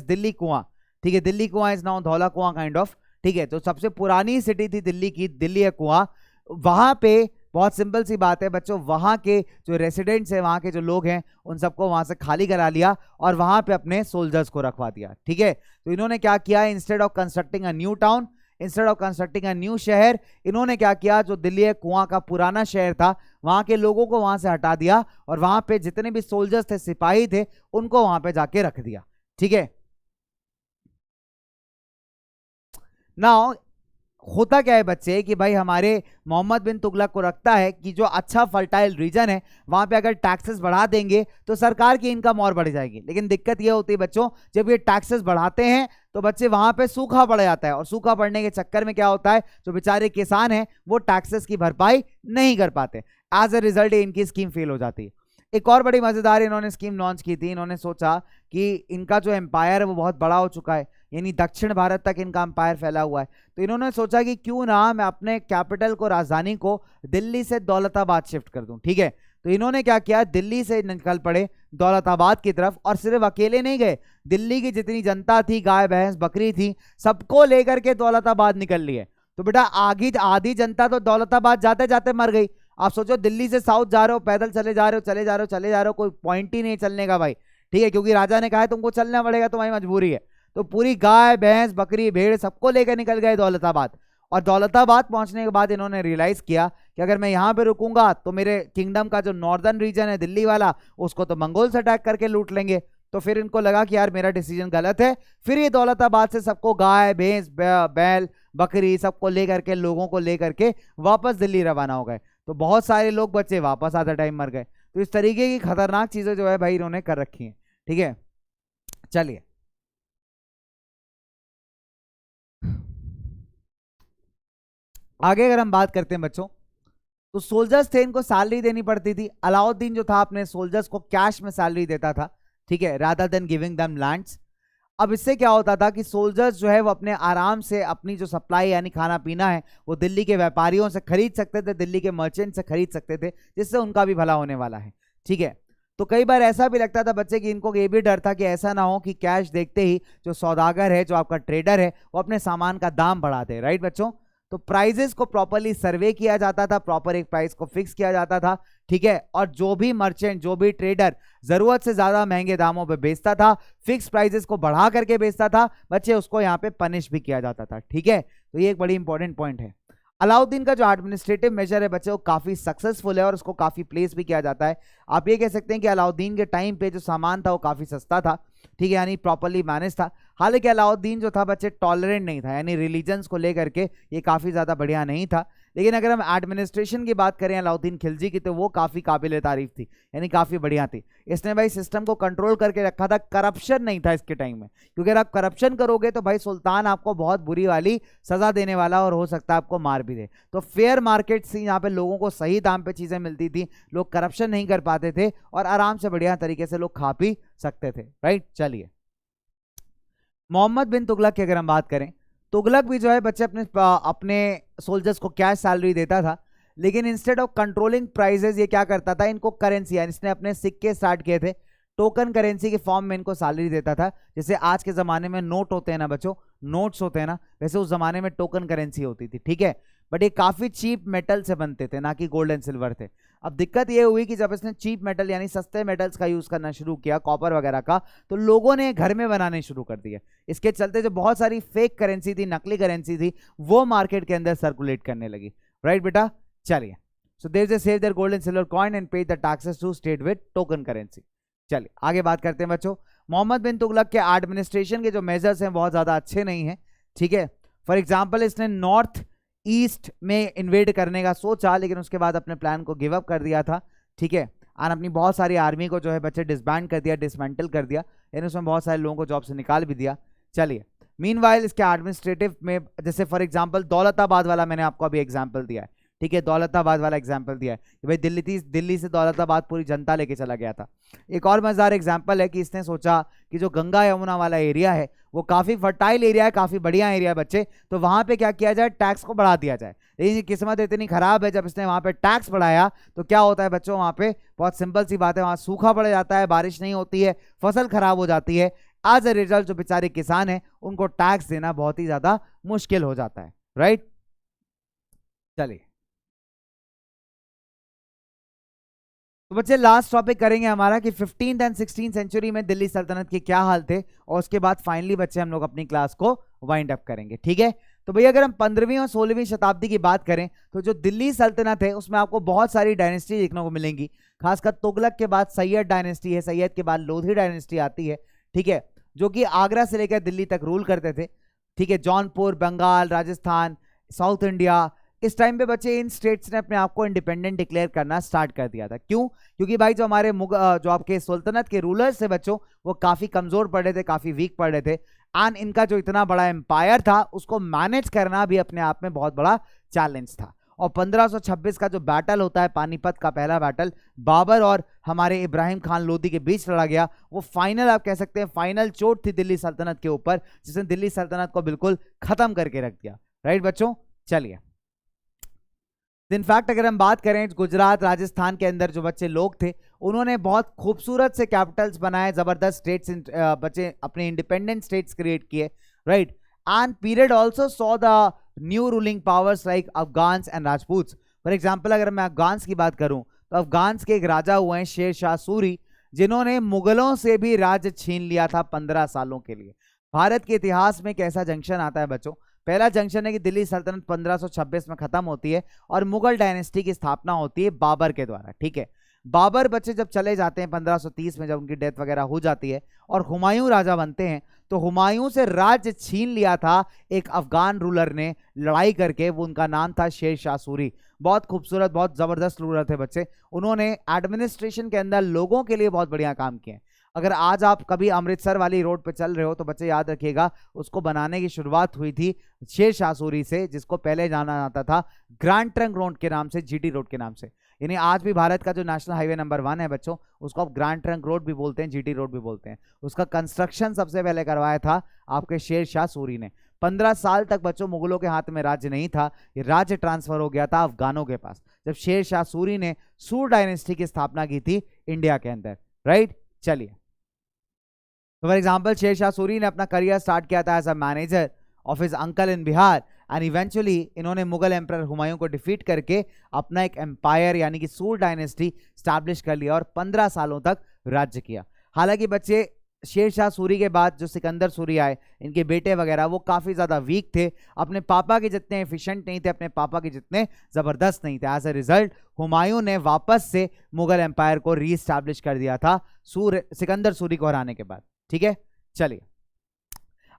Delhi कुआं। ठीक है, दिल्ली कुआं इज नाउ धौला कुआं काइंड ऑफ। ठीक है, तो सबसे पुरानी सिटी थी दिल्ली की, दिल्ली कुआं। वहां पे बहुत सिंपल सी बात है बच्चों, वहां के जो रेसिडेंट्स हैं, वहां के जो लोग हैं, उन सबको वहां से खाली करा लिया और वहां पे अपने सोल्जर्स को रखवा दिया। ठीक है, तो इन्होंने क्या किया, instead of constructing a new town, instead of constructing a new शहर, इन्होंने क्या किया, जो दिल्ली कुआं का पुराना शहर था वहां के लोगों को वहां से हटा दिया और वहां पे जितने भी सोल्जर्स थे, सिपाही थे, उनको वहां पे जाके रख दिया। ठीक है, नाउ होता क्या है बच्चे कि भाई हमारे मोहम्मद बिन तुगलक को रखता है कि जो अच्छा फर्टाइल रीजन है वहां पे अगर टैक्सेस बढ़ा देंगे तो सरकार की इनकम और बढ़ जाएगी। लेकिन दिक्कत ये होती है बच्चों, जब ये टैक्सेस बढ़ाते हैं तो बच्चे वहां पे सूखा पड़ जाता है, और सूखा पड़ने के चक्कर में क्या होता है, जो बेचारे किसान हैं वो टैक्सेस की भरपाई नहीं कर पाते। एज ए रिजल्ट इनकी स्कीम फेल हो जाती है। एक और बड़ी मजेदार इन्होंने स्कीम लॉन्च की थी। इन्होंने सोचा कि इनका जो एम्पायर है वो बहुत बड़ा हो चुका है, यानी दक्षिण भारत तक इनका एम्पायर फैला हुआ है। तो इन्होंने सोचा कि क्यों ना मैं अपने कैपिटल को, राजधानी को दिल्ली से दौलताबाद शिफ्ट कर दूं। ठीक है, तो इन्होंने क्या किया, दिल्ली से निकल पड़े दौलताबाद की तरफ, और सिर्फ अकेले नहीं गए, दिल्ली की जितनी जनता थी, गाय भैंस बकरी थी, सबको लेकर के दौलताबाद निकल लिए। तो बेटा आधी जनता तो दौलताबाद जाते जाते मर गई। आप सोचो, दिल्ली से साउथ जा रहे हो, पैदल चले जा रहे हो, चले जा रहे हो, चले जा रहे हो, कोई पॉइंट ही नहीं चलने का भाई। ठीक है, क्योंकि राजा ने कहा है तुमको चलना पड़ेगा, तुम्हारी मजबूरी है। तो पूरी गाय भैंस बकरी भेड़ सबको लेकर निकल गए दौलताबाद। और दौलताबाद पहुंचने के बाद इन्होंने रियलाइज किया कि अगर मैं यहाँ पे रुकूंगा तो मेरे किंगडम का जो नॉर्दर्न रीजन है दिल्ली वाला, उसको तो मंगोल्स अटैक करके लूट लेंगे। तो फिर इनको लगा कि यार मेरा डिसीजन गलत है। फिर ये दौलताबाद से सबको गाय भैंस बैल बकरी सबको लेकर के, लोगों को लेकर के वापस दिल्ली रवाना हो गए। तो बहुत सारे लोग बच्चे वापस आधा टाइम मर गए। तो इस तरीके की खतरनाक चीजें जो है भाई इन्होंने कर रखी हैं। ठीक है, चलिए आगे अगर हम बात करते हैं बच्चों, तो सोल्जर्स थे, इनको सैलरी देनी पड़ती थी। अलाउद्दीन जो था अपने सोल्जर्स को कैश में सैलरी देता था। ठीक है, rather than giving them lands. अब इससे क्या होता था कि सोल्जर्स जो है वो अपने आराम से अपनी जो सप्लाई यानी खाना पीना है वो दिल्ली के व्यापारियों से खरीद सकते थे, दिल्ली के मर्चेंट से खरीद सकते थे, जिससे उनका भी भला होने वाला है। ठीक है, तो कई बार ऐसा भी लगता था बच्चे कि इनको ये भी डर था कि ऐसा ना हो कि कैश देखते ही जो सौदागर है, जो आपका ट्रेडर है, वो अपने सामान का दाम बढ़ा दे। राइट बच्चों, तो प्राइजेस को प्रॉपरली सर्वे किया जाता था, प्रॉपर एक प्राइस को फिक्स किया जाता था। ठीक है, और जो भी मर्चेंट, जो भी ट्रेडर जरूरत से ज्यादा महंगे दामों पे बेचता था, फिक्स प्राइजेस को बढ़ा करके बेचता था बच्चे, उसको यहाँ पे पनिश भी किया जाता था। ठीक है, तो ये एक बड़ी इंपॉर्टेंट पॉइंट है। अलाउद्दीन का जो एडमिनिस्ट्रेटिव मेजर है बच्चे वो काफी सक्सेसफुल है और उसको काफी प्लेस भी किया जाता है। आप ये कह सकते हैं कि अलाउद्दीन के टाइम पे जो सामान था वो काफी सस्ता था। ठीक है, यानी प्रॉपरली मैनेज था। हालांकि अलाउद्दीन जो था बच्चे टॉलरेंट नहीं था, यानी रिलीजन्स को लेकर के ये काफी ज्यादा बढ़िया नहीं था। लेकिन अगर हम एडमिनिस्ट्रेशन की बात करें अलाउद्दीन खिलजी की, तो वो काफी काबिल तारीफ थी, यानी काफी बढ़िया थी। इसने भाई सिस्टम को कंट्रोल करके रखा था, करप्शन नहीं था इसके टाइम में, क्योंकि अगर आप करप्शन करोगे तो भाई सुल्तान आपको बहुत बुरी वाली सजा देने वाला और हो सकता है आपको मार भी दे। तो फेयर मार्केट से यहाँ पे लोगों को सही दाम पे चीजें मिलती थी, लोग करप्शन नहीं कर पाते थे और आराम से बढ़िया तरीके से लोग खा पी सकते थे। राइट, चलिए मोहम्मद बिन तुगलक की अगर हम बात करें, तुगलक भी जो है बच्चे अपने सोल्जर्स को कैश सैलरी देता था, लेकिन इंस्टेड ऑफ कंट्रोलिंग प्राइसेस ये क्या करता था, इनको करेंसी, यानी इसने अपने सिक्के स्टार्ट किए थे, टोकन करेंसी के फॉर्म में इनको सैलरी देता था। जैसे आज के जमाने में नोट होते हैं ना बच्चों, नोट्स होते हैं ना, वैसे उस जमाने में टोकन करेंसी होती थी। ठीक है, बट ये काफी चीप मेटल से बनते थे, ना कि गोल्ड एंड सिल्वर थे। अब दिक्कत ये हुई कि जब इसने चीप मेटल यानी सस्ते मेटल्स का यूज करना शुरू किया, कॉपर वगैरह का, तो लोगों ने घर में बनाने शुरू कर दिए। इसके चलते जो बहुत सारी फेक करेंसी थी, नकली करेंसी थी, वो मार्केट के अंदर सर्कुलेट करने लगी। राइट बेटा, चलिए। So they save their gold and silver coin and pay the taxes to state with token currency. चलिए आगे बात करते हैं बच्चों। मोहम्मद बिन तुगलक के एडमिनिस्ट्रेशन के जो मेजर्स हैं बहुत ज्यादा अच्छे नहीं हैं, ठीक है। फॉर एग्जांपल इसने नॉर्थ ईस्ट में इन्वेड करने का सोचा, लेकिन उसके बाद अपने प्लान को गिव अप कर दिया था, ठीक है। और अपनी बहुत सारी आर्मी को जो है बच्चे डिसबैंड कर दिया, डिसमेंटल कर दिया, यानी उसमें बहुत सारे लोगों को जॉब से निकाल भी दिया। चलिए, मीनवाइल इसके एडमिनिस्ट्रेटिव में जैसे फॉर एग्जांपल दौलताबाद वाला मैंने आपको अभी एग्जांपल दिया है, ठीक है, दौलताबाद वाला एग्जांपल दिया है कि भाई दिल्ली से दौलताबाद पूरी जनता लेके चला गया था। एक और मजेदार एग्जांपल है कि इसने सोचा कि जो गंगा यमुना वाला एरिया है वो काफी फर्टाइल एरिया है, काफी बढ़िया एरिया है बच्चे, तो वहां पे क्या किया जाए, टैक्स को बढ़ा दिया जाए। लेकिन किस्मत इतनी खराब है, जब इसने वहां पे टैक्स बढ़ाया तो क्या होता है बच्चों, वहां पे बहुत सिंपल सी बात है, वहां सूखा पड़ जाता है, बारिश नहीं होती है, फसल खराब हो जाती है। एज अ रिजल्ट जो बेचारे किसान है उनको टैक्स देना बहुत ही ज्यादा मुश्किल हो जाता है। राइट, चलिए तो बच्चे लास्ट टॉपिक करेंगे हमारा कि 15th एंड 16th सेंचुरी में दिल्ली सल्तनत के क्या हाल थे, और उसके बाद फाइनली बच्चे हम लोग अपनी क्लास को वाइंड अप करेंगे, ठीक है। तो भैया अगर हम 15वीं और 16वीं शताब्दी की बात करें तो जो दिल्ली सल्तनत है उसमें आपको बहुत सारी डायनेस्टी देखने को मिलेंगी। खासकर तुगलक के बाद सैयद डायनेस्टी है, सैयद के बाद लोधी डायनेस्टी आती है, ठीक है, जो कि आगरा से लेकर दिल्ली तक रूल करते थे, ठीक है। जौनपुर, बंगाल, राजस्थान, साउथ इंडिया, इस टाइम पे बच्चे इन स्टेट्स ने अपने आप को इंडिपेंडेंट डिक्लेयर करना स्टार्ट कर दिया था। क्यों? क्योंकि भाई जो हमारे जो आपके सुल्तनत के रूलर्स थे बच्चों, वो काफी कमजोर पड़ रहे थे, काफी वीक पड़ रहे थे, एंड इनका जो इतना बड़ा एम्पायर था उसको मैनेज करना भी अपने आप में बहुत बड़ा चैलेंज था। और 1526 का जो बैटल होता है, पानीपत का पहला बैटल, बाबर और हमारे इब्राहिम खान लोदी के बीच लड़ा गया, वो फाइनल आप कह सकते हैं फाइनल चोट थी दिल्ली सल्तनत के ऊपर, जिसने दिल्ली सल्तनत को बिल्कुल खत्म करके रख दिया। राइट बच्चों, चलिए। इनफैक्ट अगर हम बात करें गुजरात, राजस्थान के अंदर जो बच्चे लोग थे उन्होंने बहुत खूबसूरत से कैपिटल्स बनाए, जबरदस्त स्टेट्स बच्चे अपने इंडिपेंडेंट स्टेट्स क्रिएट किए। Right, and period also saw the new ruling powers like Afghans and Rajputs. For example अगर मैं अफगान्स की बात करूं तो अफगान्स के एक राजा हुए हैं शेर शाह सूरी, जिन्होंने मुगलों से भी राज्य छीन लिया था 15 सालों के लिए। भारत के इतिहास में एक ऐसा जंक्शन आता है बच्चों, पहला जंक्शन है कि दिल्ली सल्तनत 1526 में खत्म होती है और मुगल डायनेस्टी की स्थापना होती है बाबर के द्वारा, ठीक है। बाबर बच्चे जब चले जाते हैं 1530 में, जब उनकी डेथ वगैरह हो जाती है और हुमायूं राजा बनते हैं, तो हुमायूं से राज्य छीन लिया था एक अफगान रूलर ने लड़ाई करके, वो उनका नाम था शेर शाह सूरी। बहुत खूबसूरत, बहुत जबरदस्त रूलर थे बच्चे, उन्होंने एडमिनिस्ट्रेशन के अंदर लोगों के लिए बहुत बढ़िया काम किए। अगर आज आप कभी अमृतसर वाली रोड पे चल रहे हो तो बच्चे याद रखिएगा उसको बनाने की शुरुआत हुई थी शेर शाह सूरी से, जिसको पहले जाना जाता था ग्रैंड ट्रंक रोड के नाम से, जीटी रोड के नाम से। यानी आज भी भारत का जो नेशनल हाईवे नंबर 1 है बच्चों, उसको आप ग्रैंड ट्रंक रोड भी बोलते हैं, जीटी रोड भी बोलते हैं। उसका कंस्ट्रक्शन सबसे पहले करवाया था आपके शेर शाह सूरी ने। 15 साल तक बच्चों मुगलों के हाथ में राज्य नहीं था, ये राज्य ट्रांसफर हो गया था अफगानों के पास, जब शेर शाह सूरी ने सूर डायनेस्टी की स्थापना की थी इंडिया के अंदर। राइट, चलिए। फॉर एग्जाम्पल शेर शाह सूरी ने अपना करियर स्टार्ट किया था as a manager of his uncle in Bihar, and eventually इन्होंने मुगल एम्परर हुमायूं को डिफीट करके अपना एक एम्पायर यानी कि सूर डायनेस्टी स्टैब्लिश कर लिया और 15 सालों तक राज्य किया। हालांकि बच्चे शेर शाह सूरी के बाद जो सिकंदर सूरी आए, इनके बेटे वगैरह, वो काफ़ी ज़्यादा वीक थे, अपने पापा के जितने एफिशिएंट नहीं थे, अपने पापा के जितने ज़बरदस्त नहीं थे। एज अ रिजल्ट हुमायूं ने वापस से मुगल एम्पायर को रीस्टैब्लिश कर दिया था सिकंदर सूरी को हराने के बाद, ठीक है। चलिए,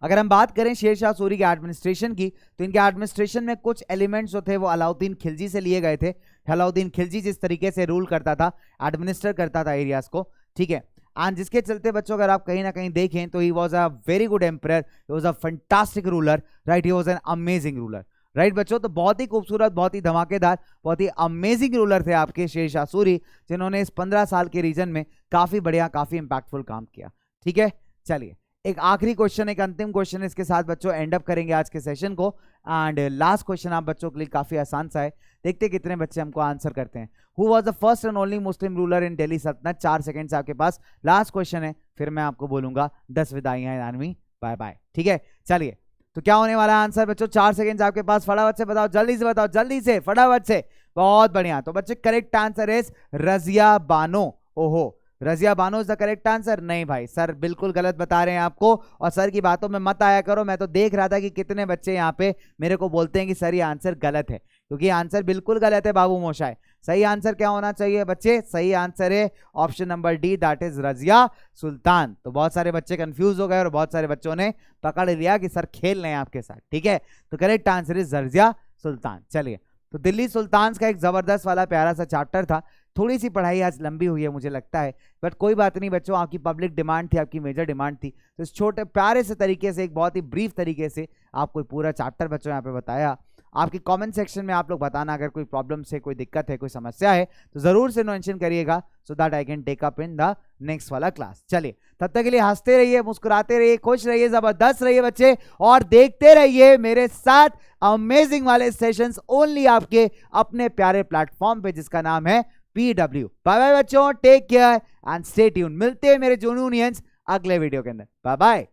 अगर हम बात करें शेर शाह सूरी के एडमिनिस्ट्रेशन की, तो इनके एडमिनिस्ट्रेशन में कुछ एलिमेंट्स जो थे वो अलाउद्दीन खिलजी से लिए गए थे। अलाउद्दीन खिलजी जिस तरीके से रूल करता था, एडमिनिस्टर करता था एरियाज को, ठीक है, एंड जिसके चलते बच्चों अगर आप कहीं ना कहीं देखें तो he was a very good emperor, he was a fantastic ruler, right, he was an amazing ruler. Right बच्चों, तो बहुत ही खूबसूरत, बहुत ही धमाकेदार, बहुत ही अमेजिंग रूलर थे आपके शेर शाह सूरी, जिन्होंने इस 15 साल के रीजन में काफी बढ़िया, काफी इंपैक्टफुल काम किया, ठीक है। चलिए, एक आखिरी क्वेश्चन, एक अंतिम क्वेश्चन, इसके साथ बच्चों एंड अप करेंगे आज के सेशन को। एंड लास्ट क्वेश्चन आप बच्चों के लिए काफी आसान सा है, देखते हैं कितने बच्चे हमको आंसर करते हैं। Who was the first and only Muslim ruler in Delhi सल्तनत? 4 सेकंड से आपके पास लास्ट क्वेश्चन है, फिर मैं आपको बोलूंगा 10 विदाइयां, बाय बाय, ठीक है। चलिए, तो क्या होने वाला है आंसर बच्चों? 4 सेकंड आपके पास, फटाफट से बताओ, जल्दी से बताओ, जल्दी से, फटाफट से। बहुत बढ़िया। तो बच्चे correct answer is Razia Bano. ओहो, Razia Bano is the correct answer? नहीं भाई, सर बिल्कुल गलत बता रहे हैं आपको, और सर की बातों में मत आया करो। मैं तो देख रहा था कि कितने बच्चे यहाँ पे मेरे को बोलते हैं कि सर ये आंसर गलत है, क्योंकि आंसर बिल्कुल गलत है बाबू मोशाय। सही आंसर क्या होना चाहिए बच्चे? सही आंसर है option number D, that is Razia Sultan. तो बहुत सारे बच्चे कंफ्यूज हो गए और बहुत सारे बच्चों ने पकड़ लिया कि सर खेल रहे हैं आपके साथ, ठीक है। तो करेक्ट आंसर इज रजिया सुल्तान। चलिए, तो दिल्ली सुल्तान का एक जबरदस्त वाला प्यारा सा चैप्टर था। थोड़ी सी पढ़ाई आज लंबी हुई है मुझे लगता है, बट कोई बात नहीं बच्चों, आपकी पब्लिक डिमांड थी, आपकी मेजर डिमांड थी, तो इस छोटे प्यारे से तरीके से, एक बहुत ही ब्रीफ तरीके से आपको पूरा चैप्टर बच्चों यहाँ पे बताया। आपकी कमेंट सेक्शन में आप लोग बताना अगर कोई प्रॉब्लम से, कोई दिक्कत है, कोई समस्या है, तो जरूर से मेंशन करिएगा, so that I can take up in the next वाला क्लास। चलिए, तब तक के लिए हंसते रहिए, मुस्कुराते रहिए, खुश रहिए, जबरदस्त रहिए बच्चे, और देखते रहिए मेरे साथ अमेजिंग वाले सेशंस ओनली आपके अपने प्यारे प्लेटफॉर्म पे, जिसका नाम है PW। बाय बाय बच्चों, take care and stay tune. मिलते हैं मेरे जूनियंस अगले वीडियो के अंदर। Bye bye.